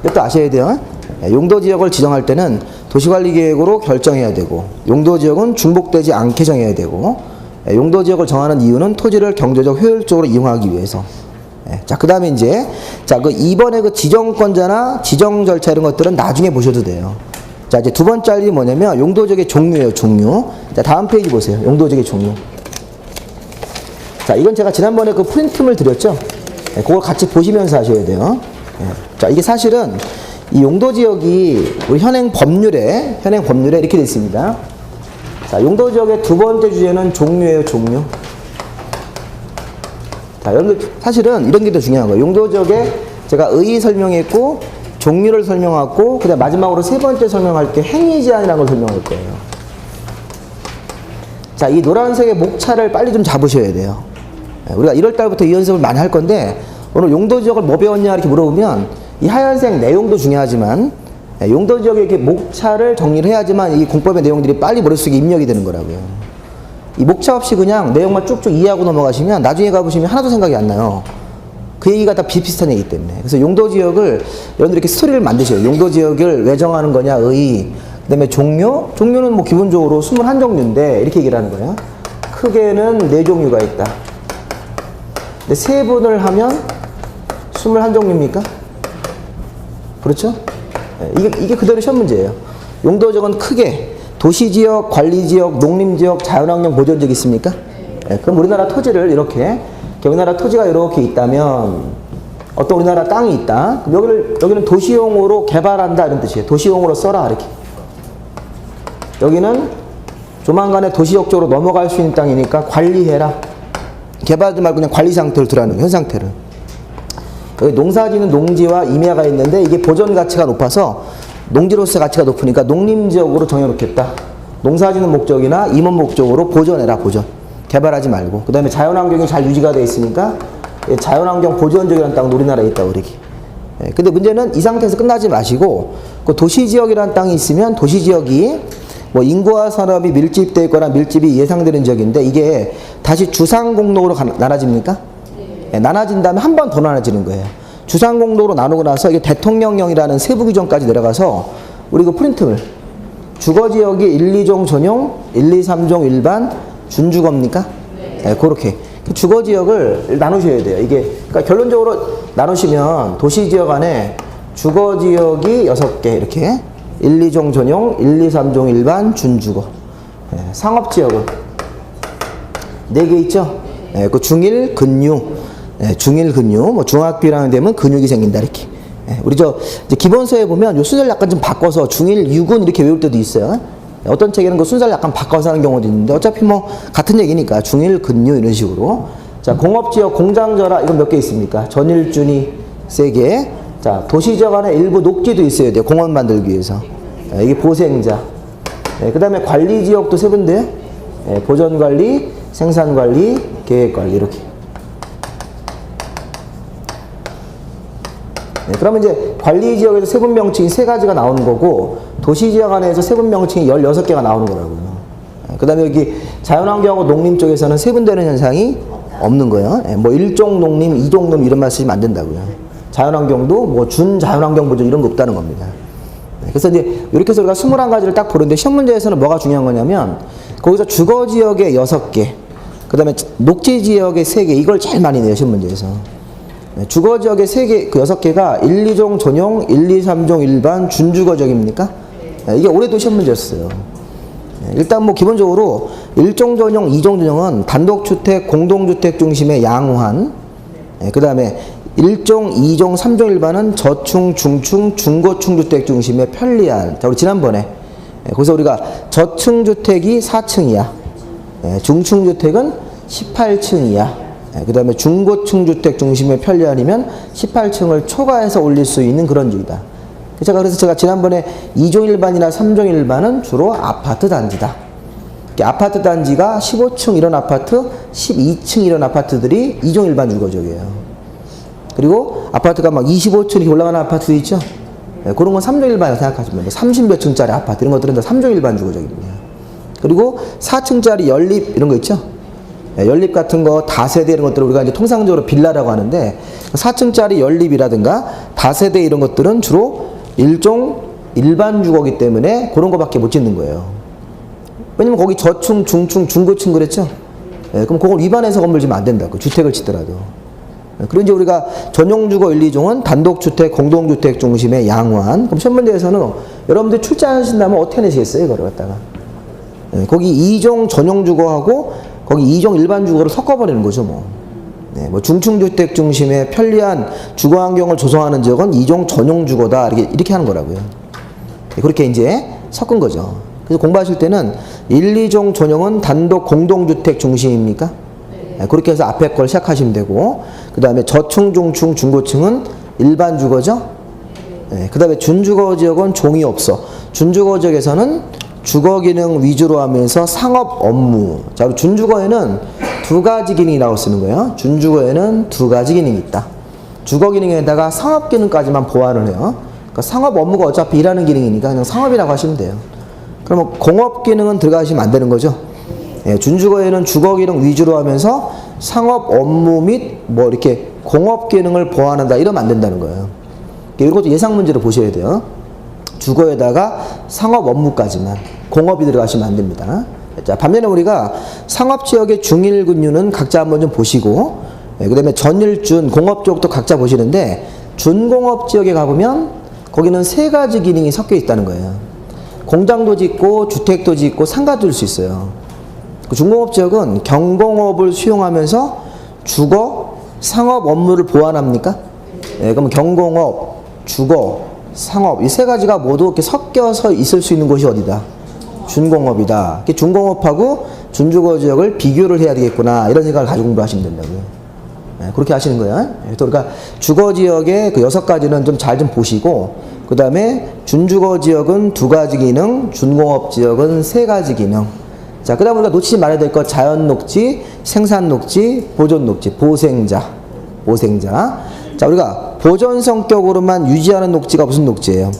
이것도 아셔야 돼요. 용도 지역을 지정할 때는 도시관리계획으로 결정해야 되고, 용도지역은 중복되지 않게 정해야 되고, 용도지역을 정하는 이유는 토지를 경제적 효율적으로 이용하기 위해서. 자, 그 다음에 이제, 자, 그 이번에 그 지정권자나 지정 절차 이런 것들은 나중에 보셔도 돼요. 자, 이제 두 번째 할 일이 뭐냐면, 용도지역의 종류예요, 종류. 자, 다음 페이지 보세요. 용도지역의 종류. 자, 이건 제가 지난번에 그 프린트물 드렸죠? 그걸 같이 보시면서 하셔야 돼요. 자, 이게 사실은 이 용도지역이 우리 현행 법률에 이렇게 되어 있습니다. 자, 용도지역의 두 번째 주제는 종류예요, 종류. 자, 여러분들 사실은 이런 게 더 중요한 거예요. 용도지역에 제가 의의 설명했고, 종류를 설명하고, 그 다음 마지막으로 세 번째 설명할 게 행위 제한이라는 걸 설명할 거예요. 자, 이 노란색의 목차를 빨리 좀 잡으셔야 돼요. 우리가 1월달부터 이 연습을 많이 할 건데, 오늘 용도지역을 뭐 배웠냐 이렇게 물어보면, 이 하얀색 내용도 중요하지만, 용도지역의 이렇게 목차를 정리를 해야지만 이 공법의 내용들이 빨리 머릿속에 입력이 되는 거라고요. 이 목차 없이 그냥 내용만 쭉쭉 이해하고 넘어가시면 나중에 가보시면 하나도 생각이 안 나요. 그 얘기가 다 비슷비슷한 얘기이기 때문에. 그래서 용도지역을 여러분들이 이렇게 스토리를 만드셔요. 용도지역을 왜 정하는 거냐, 의. 그 다음에 종류? 종류는 뭐 기본적으로 21종류인데 이렇게 얘기를 하는 거예요. 크게는 4종류가 있다. 근데 세분을 하면 21종류입니까? 그렇죠? 이게 그대로 시험 문제예요. 용도지역은 크게 도시지역, 관리지역, 농림지역, 자연환경 보존지역 있습니까? 그럼 우리나라 토지를 이렇게, 우리나라 토지가 이렇게 있다면 어떤 우리나라 땅이 있다. 그럼 여기는 도시용으로 개발한다 이런 뜻이에요. 도시용으로 써라 이렇게. 여기는 조만간에 도시적 쪽으로 넘어갈 수 있는 땅이니까 관리해라. 개발하지 말고 그냥 관리 상태로 두라는 거예요. 현 상태를. 여기 농사지는 농지와 임야가 있는데 이게 보존 가치가 높아서 농지로서의 가치가 높으니까 농림지역으로 정해놓겠다. 농사지는 목적이나 임원 목적으로 보존해라, 보존. 개발하지 말고. 그 다음에 자연환경이 잘 유지가 되어 있으니까 자연환경 보존지역이라는 땅도 우리나라에 있다고 그러기. 근데 문제는 이 상태에서 끝나지 마시고 그 도시지역이라는 땅이 있으면 도시지역이 뭐 인구와 산업이 밀집되어 있거나 밀집이 예상되는 지역인데 이게 다시 주상공록으로 나눠집니까? 네, 나눠진 다음에 한 번 더 나눠지는 거예요. 주상공록으로 나누고 나서 이게 대통령령이라는 세부 규정까지 내려가서 우리 그 프린트물 주거지역이 1, 2종 전용, 1, 2, 3종 일반, 준주거입니까? 네, 그렇게 주거지역을 나누셔야 돼요. 이게 그러니까 결론적으로 나누시면 도시지역 안에 주거지역이 6개 이렇게 1, 2종 전용, 1, 2, 3종 일반, 준주거. 네, 상업지역은 4개 있죠? 네, 그 중일, 근유, 네, 중일, 근유, 뭐 중학교 1학년 되면 근육이 생긴다 이렇게. 네, 우리 이제 기본서에 보면 요 순서를 약간 좀 바꿔서 중일, 유근 이렇게 외울 때도 있어요. 어떤 책에는 그 순서를 약간 바꿔서 하는 경우도 있는데 어차피 뭐 같은 얘기니까 중일, 근유 이런 식으로. 자, 공업지역, 공장저라 이건 몇 개 있습니까? 전일준이 3개. 자, 도시지역 안에 일부 녹지도 있어야 돼요. 공원 만들기 위해서. 이게 보생자. 그 다음에 관리지역도 3군데요. 보전관리, 생산관리, 계획관리 이렇게. 그러면 이제 관리지역에서 세분 명칭이 3가지가 나오는 거고 도시지역 안에서 세분 명칭이 16개가 나오는 거라고요. 그 다음에 여기 자연환경하고 농림 쪽에서는 세분되는 현상이 없는 거예요. 뭐 1종 농림, 2종 농림 이런 말 쓰시면 안 된다고요. 자연환경도 뭐 준자연환경 보존 이런 거 없다는 겁니다. 그래서 이제 이렇게 해서 우리가 21가지를 딱 보는데 시험 문제에서는 뭐가 중요한 거냐면 거기서 주거지역에 6개, 그 다음에 녹지지역에 3개 이걸 제일 많이 내요 시험 문제에서. 주거지역에 3개, 그 6개가 1, 2종 전용, 1, 2, 3종 일반, 준주거지역입니까? 이게 올해도 시험 문제였어요. 일단 뭐 기본적으로 1종 전용, 2종 전용은 단독주택, 공동주택 중심의 양호한, 그 다음에 1종, 2종, 3종 일반은 저층, 중층, 중고층 주택 중심의 편리한. 자, 우리 지난번에 거기서 우리가 저층 주택이 4층이야. 중층 주택은 18층이야. 그 다음에 중고층 주택 중심의 편리한이면 18층을 초과해서 올릴 수 있는 그런 주의다. 그래서 제가 지난번에 2종 일반이나 3종 일반은 주로 아파트 단지다. 아파트 단지가 15층 이런 아파트, 12층 이런 아파트들이 2종 일반 주거지역이에요. 그리고 아파트가 막 25층 이렇게 올라가는 아파트도 있죠. 그런 건 3종 일반이라고 생각하시면 돼요. 30몇 층짜리 아파트 이런 것들은 다 3종 일반 주거지역입니다. 그리고 4층짜리 연립 이런 거 있죠. 연립 같은 거 다세대 이런 것들을 우리가 이제 통상적으로 빌라라고 하는데 4층짜리 연립이라든가 다세대 이런 것들은 주로 1종 일반 주거기 때문에 그런 거밖에 못 짓는 거예요. 왜냐면 거기 저층, 중층, 중고층 그랬죠? 예, 그럼 그걸 위반해서 건물 지면 안 된다고. 주택을 짓더라도. 예, 그리고 이제 우리가 전용주거 1, 2종은 단독주택, 공동주택 중심의 양호한. 그럼 시험 문제에서는 여러분들 출제하신다면 어떻게 내시겠어요? 이거를 갖다가. 예, 거기 2종 전용주거하고 거기 2종 일반주거를 섞어버리는 거죠, 뭐. 네, 뭐 중층주택 중심의 편리한 주거환경을 조성하는 지역은 2종 전용주거다. 이렇게 하는 거라고요. 네, 그렇게 이제 섞은 거죠. 그래서 공부하실 때는 1, 2종 전용은 단독 공동주택 중심입니까? 네, 그렇게 해서 앞에 걸 시작하시면 되고, 그 다음에 저층, 중층, 중고층은 일반 주거죠? 네, 그 다음에 준주거 지역은 종이 없어. 준주거 지역에서는 주거 기능 위주로 하면서 상업 업무. 자, 그리고 준주거에는 두 가지 기능이라고 쓰는 거예요. 준주거에는 두 가지 기능이 있다. 주거 기능에다가 상업 기능까지만 보완을 해요. 그러니까 상업 업무가 어차피 일하는 기능이니까 그냥 상업이라고 하시면 돼요. 그러면 공업 기능은 들어가시면 안 되는 거죠. 예, 준주거에는 주거 기능 위주로 하면서 상업 업무 및 뭐 이렇게 공업 기능을 보완한다. 이러면 안 된다는 거예요. 이것도 예상 문제로 보셔야 돼요. 주거에다가 상업 업무까지만, 공업이 들어가시면 안 됩니다. 자, 반면에 우리가 상업지역의 중일근류는 각자 한번 좀 보시고, 그 다음에 전일준, 공업 쪽도 각자 보시는데, 준공업지역에 가보면 거기는 세 가지 기능이 섞여 있다는 거예요. 공장도 짓고 주택도 짓고 상가도 질 수 있어요. 그 준공업지역은 경공업을 수용하면서 주거, 상업 업무를 보완합니까? 네, 그럼 경공업, 주거, 상업 이 세 가지가 모두 이렇게 섞여서 있을 수 있는 곳이 어디다? 준공업이다. 준공업하고 준주거 지역을 비교를 해야 되겠구나. 이런 생각을 가지고 공부하시면 된다고요. 네, 그렇게 하시는 거예요. 그러니까 주거 지역의 그 6가지는 좀 잘 좀 보시고, 그 다음에 준주거 지역은 2가지 기능, 준공업 지역은 3가지 기능. 자, 그 다음 우리가 놓치지 말아야 될 것 자연 녹지, 생산 녹지, 보존 녹지, 보생자. 자, 우리가 보존 성격으로만 유지하는 녹지가 무슨 녹지예요?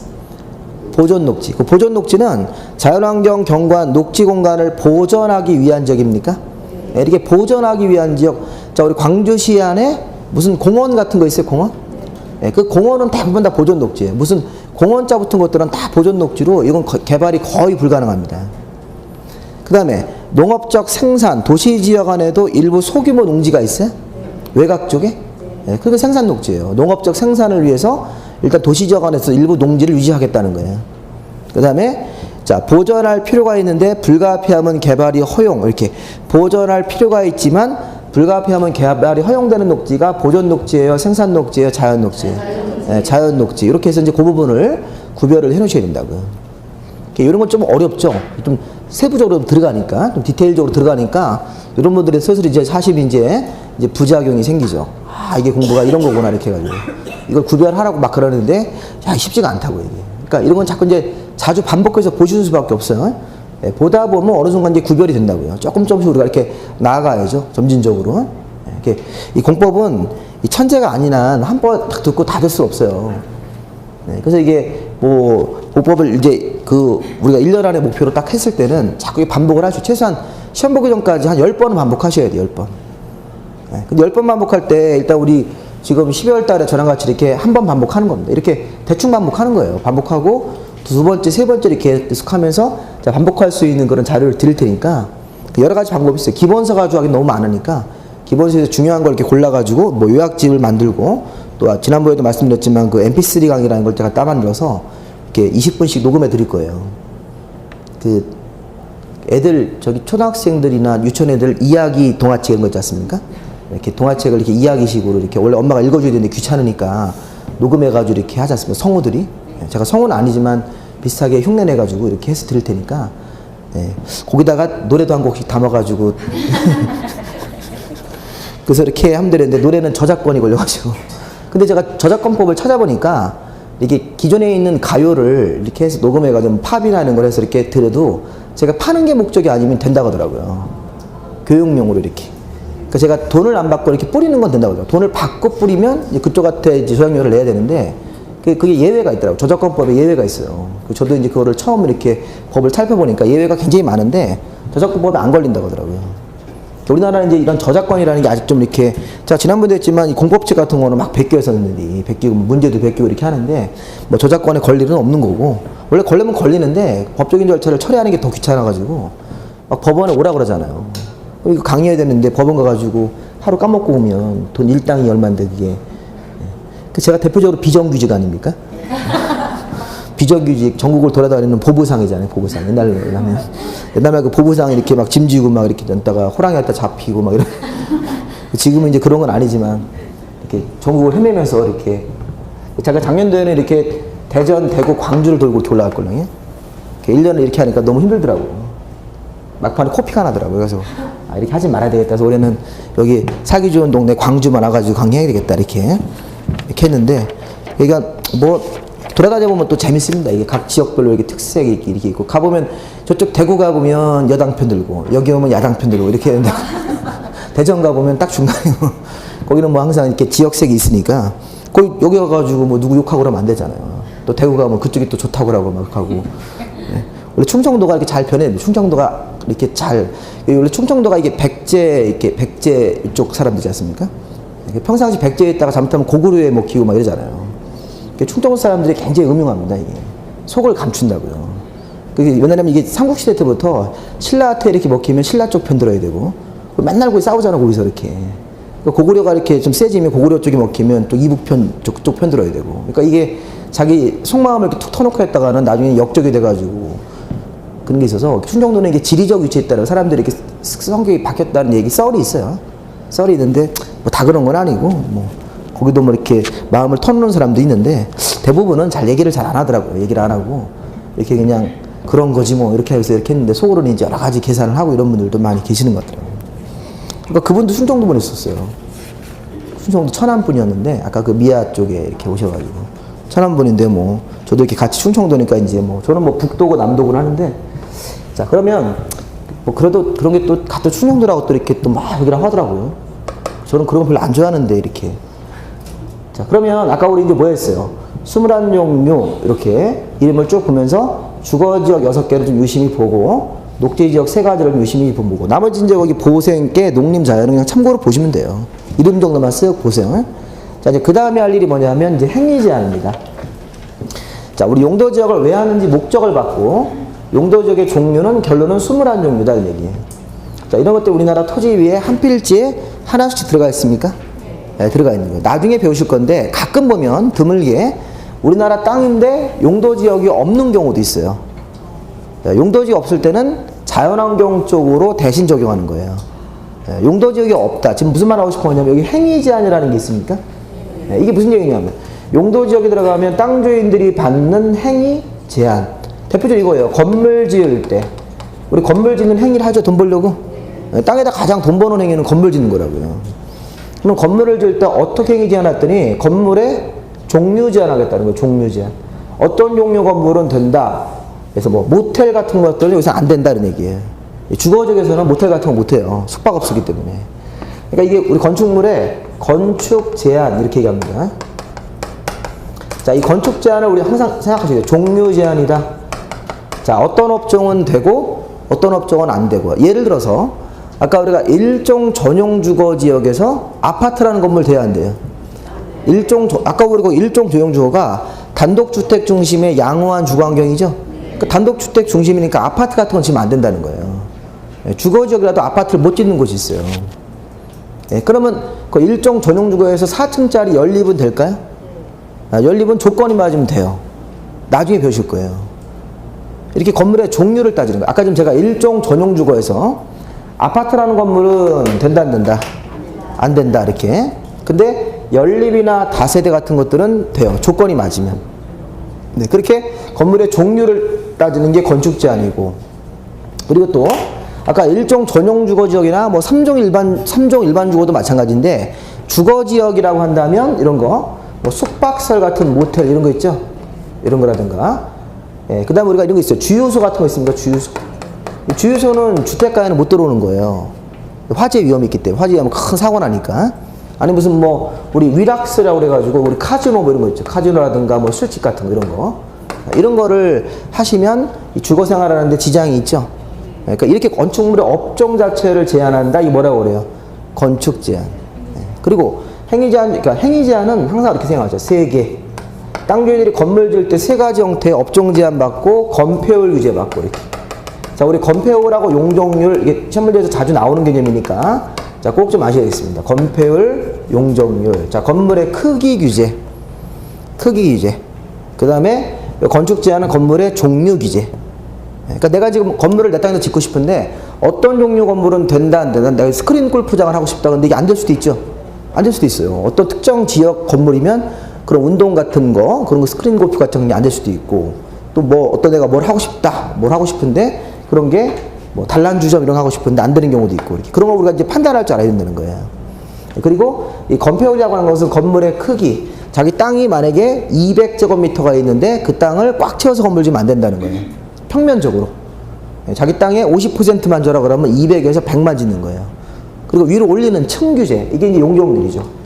보존 녹지. 그 보존 녹지는 자연환경 경관 녹지 공간을 보존하기 위한 지역입니까? 네, 이렇게 보존하기 위한 지역. 자, 우리 광주시 안에 무슨 공원 같은 거 있어요? 공원? 네, 그 공원은 대부분 다 보존 녹지예요. 무슨 공원자 붙은 것들은 다 보존 녹지로 이건 개발이 거의 불가능합니다. 그 다음에 농업적 생산, 도시 지역 안에도 일부 소규모 농지가 있어요? 외곽 쪽에? 네, 그게 생산 녹지예요. 농업적 생산을 위해서 일단 도시 지역 안에서 일부 농지를 유지하겠다는 거예요. 그 다음에 자, 보존할 필요가 있는데 불가피하면 개발이 허용. 이렇게 보존할 필요가 있지만 불가피하면 개발이 허용되는 녹지가 보존 녹지예요, 생산 녹지예요, 자연 녹지예요? 네, 자연 녹지. 이렇게 해서 이제 그 부분을 구별을 해 놓으셔야 된다고요. 이런 건 좀 어렵죠. 좀 세부적으로 들어가니까, 좀 디테일적으로 들어가니까 이런 분들이 스스로 이제 사실 이제 부작용이 생기죠. 아, 이게 공부가 이런 거구나 이렇게 해가지고 이걸 구별하라고 막 그러는데 야, 쉽지가 않다고 이게. 그러니까 이런 건 자꾸 이제 자주 반복해서 보시는 수밖에 없어요. 네, 보다 보면 어느 순간 이제 구별이 된다고요. 조금씩 우리가 이렇게 나아가야죠. 점진적으로. 네, 이렇게 이 공법은 이 천재가 아닌 한 한 번 딱 듣고 다 될 수 없어요. 네, 그래서 이게 뭐 공법을 이제 그 우리가 1년 안에 목표로 딱 했을 때는 자꾸 반복을 하시죠. 최소한 시험 보기 전까지 한 10번은 반복하셔야 돼요. 10번. 네, 근데 10번 반복할 때 일단 우리 지금 12월 달에 저랑 같이 이렇게 한 번 반복하는 겁니다. 이렇게 대충 반복하는 거예요. 반복하고 두 번째, 세 번째 이렇게 계속하면서 자, 반복할 수 있는 그런 자료를 드릴 테니까 여러 가지 방법이 있어요. 기본서 가지고 하기 너무 많으니까 기본서에서 중요한 걸 이렇게 골라가지고 뭐 요약집을 만들고 또 지난번에도 말씀드렸지만 그 MP3 강의라는 걸 제가 따만들어서 이렇게 20분씩 녹음해 드릴 거예요. 그 애들 저기 초등학생들이나 유치원 애들 이야기 동화책 이런 거 있지 않습니까? 이렇게 동화책을 이렇게 이야기식으로 이렇게 원래 엄마가 읽어줘야 되는데 귀찮으니까 녹음해가지고 이렇게 하지 않습니까? 성우들이. 제가 성우는 아니지만 비슷하게 흉내내가지고 이렇게 해서 드릴 테니까, 예, 거기다가 노래도 한 곡씩 담아가지고 그래서 이렇게 하면 되는데 노래는 저작권이 걸려가지고. 근데 제가 저작권법을 찾아보니까 이게 기존에 있는 가요를 이렇게 해서 녹음해가지고 팝이나 이런 걸 해서 이렇게 들어도 제가 파는 게 목적이 아니면 된다고 하더라고요. 교육용으로 이렇게. 그러니까 제가 돈을 안 받고 이렇게 뿌리는 건 된다고 하더라고요. 돈을 받고 뿌리면 이제 그쪽한테 이제 저작료를 내야 되는데 그게 예외가 있더라고요. 저작권법에 예외가 있어요. 저도 이제 그거를 처음 이렇게 법을 살펴보니까 예외가 굉장히 많은데 저작권법에 안 걸린다고 하더라고요. 우리나라는 이제 이런 저작권이라는 게 아직 좀 이렇게, 자, 지난번에 했지만 이 공법책 같은 거는 막 베껴서 했는데, 베끼고 문제도 베끼고 이렇게 하는데, 뭐 저작권에 걸 일은 없는 거고, 원래 걸리면 걸리는데 법적인 절차를 처리하는 게 더 귀찮아가지고 막 법원에 오라 그러잖아요. 이거 강의해야 되는데 법원 가가지고 하루 까먹고 오면 돈 일당이 얼만데 그게. 그 제가 대표적으로 비정규직 아닙니까? 비정규직 전국을 돌아다니는 보부상이잖아요. 보부상. 옛날에 그 보부상 이렇게 막 짐지고 막 이렇게 놨다가 호랑이 갖다 잡히고 막 이런. 지금은 이제 그런 건 아니지만 이렇게 전국을 헤매면서 이렇게 제가 작년도에는 이렇게 대전, 대구, 광주를 돌고 돌아갔거든요. 1년을 이렇게 하니까 너무 힘들더라고요. 막판에 코피가 나더라고요. 그래서 이렇게 하지 말아야 되겠다. 그래서 올해는 여기 살기 좋은 동네 광주만 와가지고 강의해야 되겠다. 이렇게 했는데, 그러니까 뭐 돌아다녀 보면 또 재밌습니다. 이게 각 지역별로 이렇게 특색이 이렇게 있고, 가보면 저쪽 대구 가보면 여당 편 들고, 여기 오면 야당 편 들고 이렇게 했는데 대전 가보면 딱 중간이고, 거기는 뭐 항상 이렇게 지역색이 있으니까, 거기 여기 가가지고 뭐 누구 욕하고 그러면 안 되잖아요. 또 대구 가면 그쪽이 또 좋다고 그러고 막 하고. 네. 원래 충청도가 이렇게 잘 변해. 충청도가 이렇게 잘, 원래 충청도가 이게 백제 이쪽 사람들이지 않습니까? 평상시 백제에 있다가 잘못하면 고구려에 먹히고 막 이러잖아요. 충청도 사람들이 굉장히 음흉합니다, 이게. 속을 감춘다고요. 왜냐면 이게 삼국시대 때부터 신라한테 이렇게 먹히면 신라 쪽 편 들어야 되고, 맨날 거기 싸우잖아, 거기서 이렇게. 고구려가 이렇게 좀 세지면 고구려 쪽이 먹히면 또 이북편 쪽 편 들어야 되고. 그러니까 이게 자기 속마음을 이렇게 툭 터놓고 했다가는 나중에 역적이 돼가지고 그런 게 있어서, 충청도는 이게 지리적 위치에 따라 사람들이 이렇게 성격이 바뀌었다는 얘기, 썰이 있어요. 썰이 있는데 뭐 다 그런 건 아니고, 뭐 거기도 뭐 이렇게 마음을 터놓는 사람도 있는데 대부분은 잘 얘기를 잘 안 하더라고요. 얘기를 안 하고 이렇게 그냥 그런 거지 뭐 이렇게 해서 이렇게 했는데 속으로는 이제 여러 가지 계산을 하고 이런 분들도 많이 계시는 것 같더라고요. 그러니까 그분도 충청도 분이 있었어요. 충청도 천안 분이었는데 아까 그 미아 쪽에 이렇게 오셔가지고 천안 분인데 뭐 저도 이렇게 같이 충청도니까 이제 뭐 저는 뭐 북도고 남도고 하는데, 자 그러면 뭐 그래도 그런 게 또 같은 충청도라고 또 이렇게 또 막 얘기를 하더라고요. 저는 그런 거 별로 안 좋아하는데 이렇게. 자 그러면 아까 우리 이제 뭐 했어요? 21종류 이렇게 이름을 쭉 보면서 주거지역 6개를 좀 유심히 보고 녹지지역 3가지를 유심히 보고, 나머지 이제 거기 보생계, 농림자연은 그냥 참고로 보시면 돼요. 이름 정도만 쓱 보세요. 자, 이제 그 다음에 할 일이 뭐냐면 이제 행위 제한입니다. 자, 우리 용도 지역을 왜 하는지 목적을 받고, 용도 지역의 종류는 결론은 21종류다 이 얘기예요. 자, 이런 것들 우리나라 토지 위에 한 필지에 하나씩 들어가 있습니까? 네, 들어가 있는 거예요. 나중에 배우실 건데 가끔 보면 드물게 우리나라 땅인데 용도 지역이 없는 경우도 있어요. 용도지역이 없을 때는 자연환경 쪽으로 대신 적용하는 거예요. 용도지역이 없다. 지금 무슨 말 하고 싶은 거냐면 여기 행위제한이라는 게 있습니까? 이게 무슨 얘기냐면 용도지역에 들어가면 땅 주인들이 받는 행위제한. 대표적으로 이거예요. 건물 지을 때 우리 건물 짓는 행위를 하죠. 돈 벌려고. 땅에다 가장 돈 버는 행위는 건물 짓는 거라고요. 그럼 건물을 지을 때 어떻게 행위 제한했더니 건물에 종류 제한하겠다는 거예요. 종류 제한. 어떤 종류 건물은 된다. 그래서 뭐 모텔 같은 것들은 여기서 안 된다는 얘기예요. 주거지역에서는 모텔 같은 거 못 해요. 숙박업소이기 때문에. 그러니까 이게 우리 건축물에 건축 제한 이렇게 얘기합니다. 자, 이 건축 제한을 우리 항상 생각하셔야 돼요. 종류 제한이다. 자, 어떤 업종은 되고 어떤 업종은 안 되고. 예를 들어서 아까 우리가 일종 전용 주거지역에서 아파트라는 건물 돼야 안 돼요. 아까 우리가 일종 전용 주거가 단독주택 중심의 양호한 주거환경이죠. 단독주택 중심이니까 아파트 같은 건 지으면 안 된다는 거예요. 주거지역이라도 아파트를 못 짓는 곳이 있어요. 그러면 그 일종 전용주거에서 4층짜리 연립은 될까요? 연립은 조건이 맞으면 돼요. 나중에 배우실 거예요. 이렇게 건물의 종류를 따지는 거예요. 아까 지금 제가 일종 전용주거에서 아파트라는 건물은 된다 안 된다? 안 된다 이렇게. 근데 연립이나 다세대 같은 것들은 돼요. 조건이 맞으면. 네, 그렇게 건물의 종류를 따지는 게 건축 제한이고, 그리고 또 아까 일종 전용 주거 지역이나 뭐 3종 일반 주거도 마찬가지인데, 주거 지역이라고 한다면 이런 거, 뭐 숙박시설 같은 모텔 이런 거 있죠? 이런 거라든가. 예, 그다음에 우리가 이런 거 있어요. 주유소 같은 거 있습니까? 주유소. 주유소는 주택가에는 못 들어오는 거예요. 화재 위험이 있기 때문에. 화재 위험은 큰 사고 나니까. 아니 무슨 뭐 우리 위락스라고 그래가지고 우리 카지노 뭐 이런 거 있죠. 카지노라든가 뭐 술집 같은 거 이런 거. 이런 거를 하시면 이 주거 생활하는데 지장이 있죠. 그러니까 이렇게 건축물의 업종 자체를 제한한다. 이게 뭐라고 그래요? 건축 제한. 그리고 행위 제한, 그러니까 행위 제한은 항상 이렇게 생각하죠. 3개. 땅 주인들이 건물 지을 때 세 가지 형태의 업종 제한 받고 건폐율 규제 받고 이렇게. 자, 우리 건폐율하고 용적률, 이게 시험 문제에서 자주 나오는 개념이니까 자, 꼭 좀 아셔야겠습니다. 건폐율, 용적률. 자, 건물의 크기 규제. 크기 규제. 그 다음에 건축 제한은 건물의 종류 규제. 그러니까 내가 지금 건물을 내 땅에서 짓고 싶은데 어떤 종류 건물은 된다, 안 된다. 내가 스크린 골프장을 하고 싶다. 근데 이게 안 될 수도 있죠. 안 될 수도 있어요. 어떤 특정 지역 건물이면 그런 운동 같은 거, 그런 거 스크린 골프 같은 게 안 될 수도 있고, 또 뭐 어떤 애가 뭘 하고 싶다, 뭘 하고 싶은데 그런 게 뭐 단란주점 이런 거 하고 싶은데 안 되는 경우도 있고, 이렇게. 그런 거 우리가 이제 판단할 줄 알아야 된다는 거예요. 그리고 이 건폐율이라고 하는 것은 건물의 크기, 자기 땅이 만약에 200제곱미터가 있는데 그 땅을 꽉 채워서 건물 지으면 안 된다는 거예요. 평면적으로. 자기 땅에 50%만 줘라 그러면 200에서 100만 짓는 거예요. 그리고 위로 올리는 층 규제, 이게 이제 용적률이죠.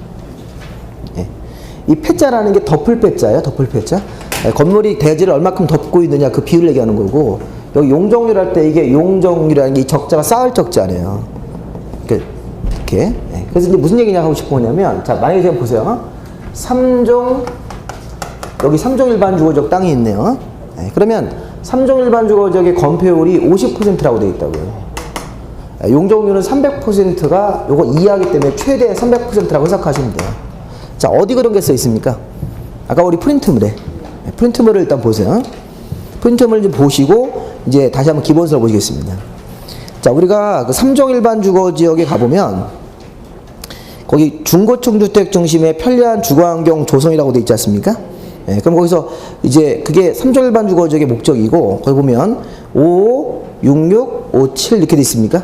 이 패자라는 게 덮을 패자예요. 덮을 패자. 건물이 대지를 얼마큼 덮고 있느냐 그 비율을 얘기하는 거고, 여기 용적률 할 때 이게 용적률이라는 게 이 적자가 쌓을 적자네요. 이렇게. 그래서 이제 무슨 얘기냐 하고 싶은 거냐면, 자, 만약에 지금 보세요. 3종, 여기 3종 일반 주거지역 땅이 있네요. 그러면 3종 일반 주거지역의 건폐율이 50%라고 되어 있다고요. 용적률은 300%가 요거 이하기 때문에 최대 300%라고 해석하시면 돼요. 자, 어디 그런 게 써 있습니까? 아까 우리 프린트물에. 프린트물을 일단 보세요. 프린트물을 좀 보시고, 이제 다시 한번 기본서를 보시겠습니다. 자, 우리가 그 3종 일반 주거지역에 가보면, 거기 중고층 주택 중심의 편리한 주거환경 조성이라고 되어 있지 않습니까? 그럼 거기서 이제 그게 3종 일반 주거지역의 목적이고, 거기 보면 55, 66, 57 이렇게 되어 있습니까?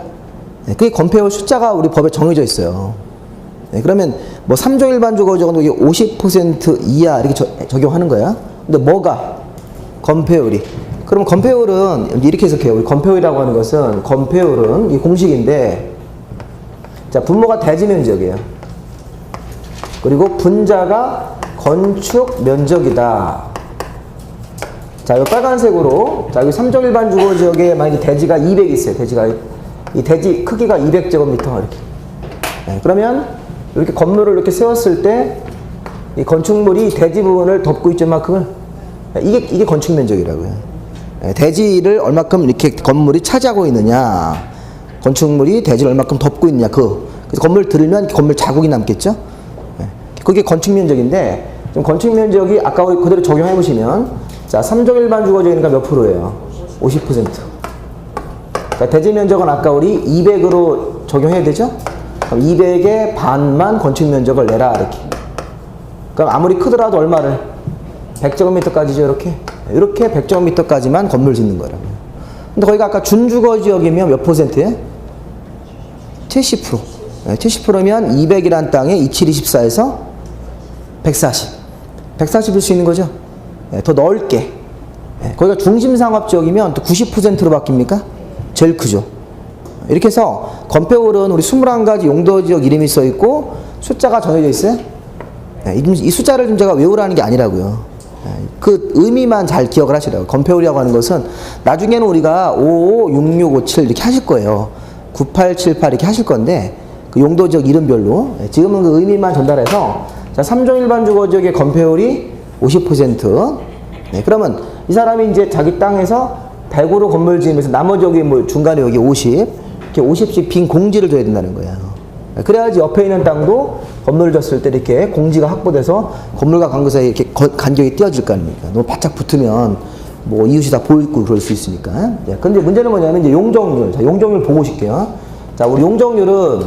그게 건폐율 숫자가 우리 법에 정해져 있어요. 그러면 뭐 3종 일반 주거지역은 50% 이하 이렇게 적용하는 거야. 근데 뭐가? 건폐율이. 그럼 건폐율은 이렇게 해석해요. 우리 건폐율이라고 하는 것은, 건폐율은 이 공식인데, 자, 분모가 대지 면적이에요. 그리고 분자가 건축 면적이다. 자, 이 빨간색으로, 자, 여기 3종 일반 주거지역에 만약에 대지가 200 있어요. 대지가, 이 대지 크기가 200제곱미터 이렇게. 그러면 이렇게 건물을 이렇게 세웠을 때 이 건축물이 대지 부분을 덮고 있을 만큼을, 이게 건축 면적이라고요. 대지를 얼마큼 이렇게 건물이 차지하고 있느냐, 건축물이 대지를 얼마큼 덮고 있느냐, 그래서 건물 들면 건물 자국이 남겠죠. 그게 건축 면적인데, 지금 건축 면적이 아까 그대로 적용해 보시면, 자, 3종 일반 주거지역이니까 몇 프로예요? 50%. 그러니까 대지 면적은 아까 우리 200으로 적용해야 되죠? 그럼 200의 반만 건축 면적을 내라, 이렇게. 그럼 아무리 크더라도 얼마를? 100제곱미터까지죠, 이렇게. 이렇게 100제곱미터까지만 건물 짓는 거라고요. 근데 거기가 아까 준주거지역이면 몇 %예요? 70%. 70%면 200이란 땅에 2724에서 140. 140일 수 있는 거죠. 더 넓게. 거기가 중심상업지역이면 또 90%로 바뀝니까? 제일 크죠. 이렇게 해서 건폐율은 우리 21가지 용도지역 이름이 써 있고 숫자가 정해져 있어요. 이 숫자를 좀 제가 외우라는 게 아니라고요. 그 의미만 잘 기억을 하시라고. 건폐율이라고 하는 것은 나중에는 우리가 55, 66, 57 이렇게 하실 거예요. 98, 78 이렇게 하실 건데, 그 용도지역 이름별로. 지금은 그 의미만 전달해서, 자, 3종 일반 주거지역의 건폐율이 50%. 그러면 이 사람이 이제 자기 땅에서 100으로 건물 지으면서 나머지 여기 뭐 중간에 여기 50, 이렇게 50씩 빈 공지를 줘야 된다는 거예요. 그래야지 옆에 있는 땅도 건물을 졌을 때 이렇게 공지가 확보돼서 건물과 관계 사이에 이렇게 간격이 띄어질 거 아닙니까? 너무 바짝 붙으면 뭐 이웃이 다 보이고 그럴 수 있으니까. 근데 문제는 뭐냐면 이제 용적률. 자, 용적률 보고 오실게요. 자, 우리 용적률은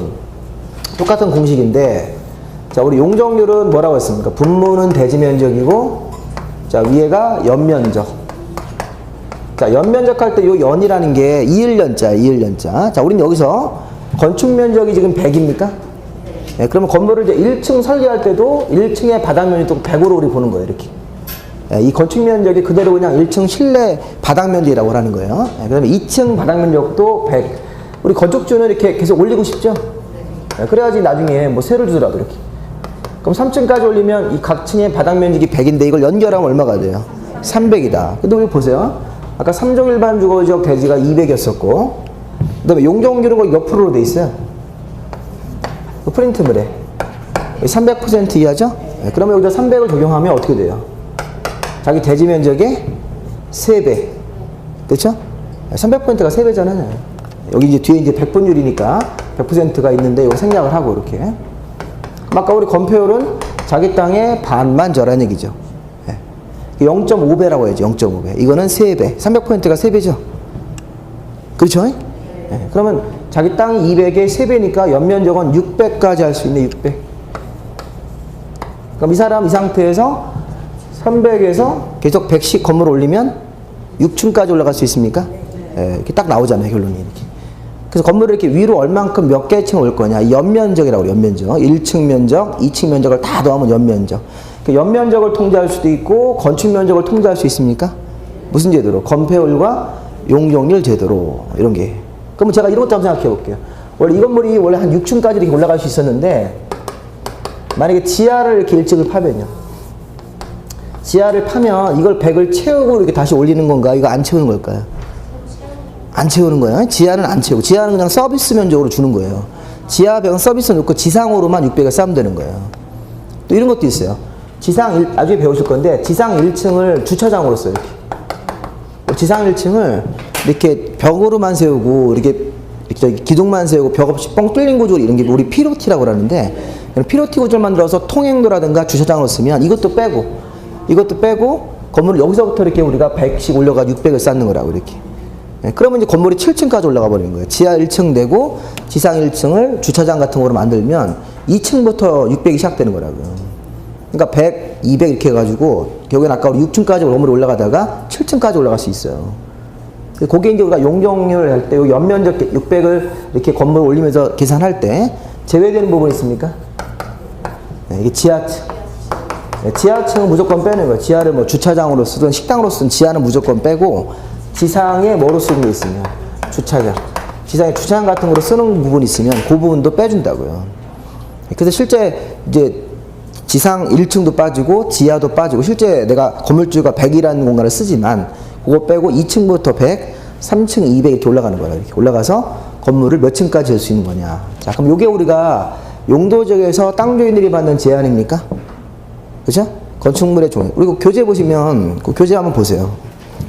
똑같은 공식인데, 자, 우리 용적률은 뭐라고 했습니까? 분모는 대지 면적이고, 자, 위에가 연면적. 자, 연면적 할 때 요 연이라는 게 이을연자, 이을연자. 자, 우리는 여기서 건축 면적이 지금 100입니까? 그러면 건물을 이제 1층 설계할 때도 1층의 바닥 면적도 100으로 우리 보는 거예요, 이렇게. 이 건축 면적이 그대로 그냥 1층 실내 바닥 면적이라고 하는 거예요. 그다음에 2층 바닥 면적도 100. 우리 건축주는 이렇게 계속 올리고 싶죠? 그래야지 나중에 뭐 세를 주더라도 이렇게. 그럼 3층까지 올리면 이 각 층의 바닥 면적이 100인데 이걸 연결하면 얼마가 돼요? 300이다. 근데 우리 보세요. 아까 3종 일반 주거지역 대지가 200이었었고, 그 다음에 용적률은 거의 몇 프로로 돼 있어요? 그 프린트물에 300% 이하죠? 그러면 여기다 300을 적용하면 어떻게 돼요? 자기 대지 면적의 3배. 그렇죠? 300%가 3배잖아요. 여기 이제 뒤에 이제 100분율이니까 100%가 있는데 이거 생략을 하고 이렇게. 아까 우리 건폐율은 자기 땅의 반만 저라는 얘기죠. 0.5배라고 해야죠. 0.5배. 이거는 3배. 300%가 3배죠. 그렇죠? 그러면 자기 땅이 200에 3배니까 연면적은 600까지 할 수 있네. 600. 그럼 이 사람 이 상태에서 300에서 계속 100씩 건물을 올리면 6층까지 올라갈 수 있습니까? 이렇게 딱 나오잖아요. 결론이 이렇게. 그래서 건물을 이렇게 위로 얼만큼 몇 개 층 올 거냐. 연면적이라고 그래요. 연면적. 1층 면적, 2층 면적을 다 더하면 연면적. 그 연면적을 통제할 수도 있고 건축 면적을 통제할 수 있습니까? 무슨 제도로? 건폐율과 용적률 제도로. 이런 게. 그러면 제가 이런 것도 한번 생각해 볼게요. 원래 이 건물이 원래 한 6층까지 이렇게 올라갈 수 있었는데 만약에 지하를 이렇게 1층을 파면요. 지하를 파면 이걸 100을 채우고 이렇게 다시 올리는 건가? 이거 안 채우는 걸까요? 안 채우는 거예요. 지하는 안 채우고 지하는 그냥 서비스 면적으로 주는 거예요. 지하 100은 서비스 놓고 지상으로만 600을 쌓으면 되는 거예요. 또 이런 것도 있어요. 나중에 배우실 건데 지상 1층을 주차장으로 써요. 이렇게. 지상 1층을 이렇게 벽으로만 세우고 이렇게 기둥만 세우고 벽 없이 뻥 뚫린 구조 이런 게 우리 피로티라고 그러는데 피로티 구조를 만들어서 통행로라든가 주차장으로 쓰면 이것도 빼고 건물을 여기서부터 이렇게 우리가 100씩 올려가 600을 쌓는 거라고 이렇게. 그러면 이제 건물이 7층까지 올라가 버리는 거예요. 지하 1층 내고 지상 1층을 주차장 같은 거로 만들면 2층부터 600이 시작되는 거라고요. 그러니까 100, 200 이렇게 해가지고 결국엔 아까 우리 6층까지 건물이 올라가다가 7층까지 올라갈 수 있어요. 그게 이제 우리가 용적률 할 때 연면적 600을 이렇게 건물을 올리면서 계산할 때 제외되는 부분이 있습니까? 이게 지하층. 지하층은 무조건 빼는 거예요. 지하를 뭐 주차장으로 쓰든 식당으로 쓰든 지하는 무조건 빼고 지상에 뭐로 쓰는 게 있으면 주차장. 지상에 주차장 같은 거로 쓰는 부분이 있으면 그 부분도 빼준다고요. 그래서 실제 이제 지상 1층도 빠지고 지하도 빠지고 실제 내가 건물주가 100이라는 공간을 쓰지만 그거 빼고 2층부터 100, 3층 200 이렇게 올라가는 거예요. 이렇게 올라가서 건물을 몇 층까지 할 수 있는 거냐. 자, 그럼 요게 우리가 용도적에서 땅 주인들이 받는 제한입니까? 그죠? 건축물의 종류. 그리고 교재 보시면 그 교재 한번 보세요.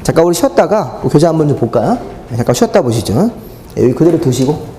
잠깐 우리 쉬었다가 그 교재 한번 좀 볼까요? 잠깐 쉬었다 보시죠. 여기 그대로 두시고.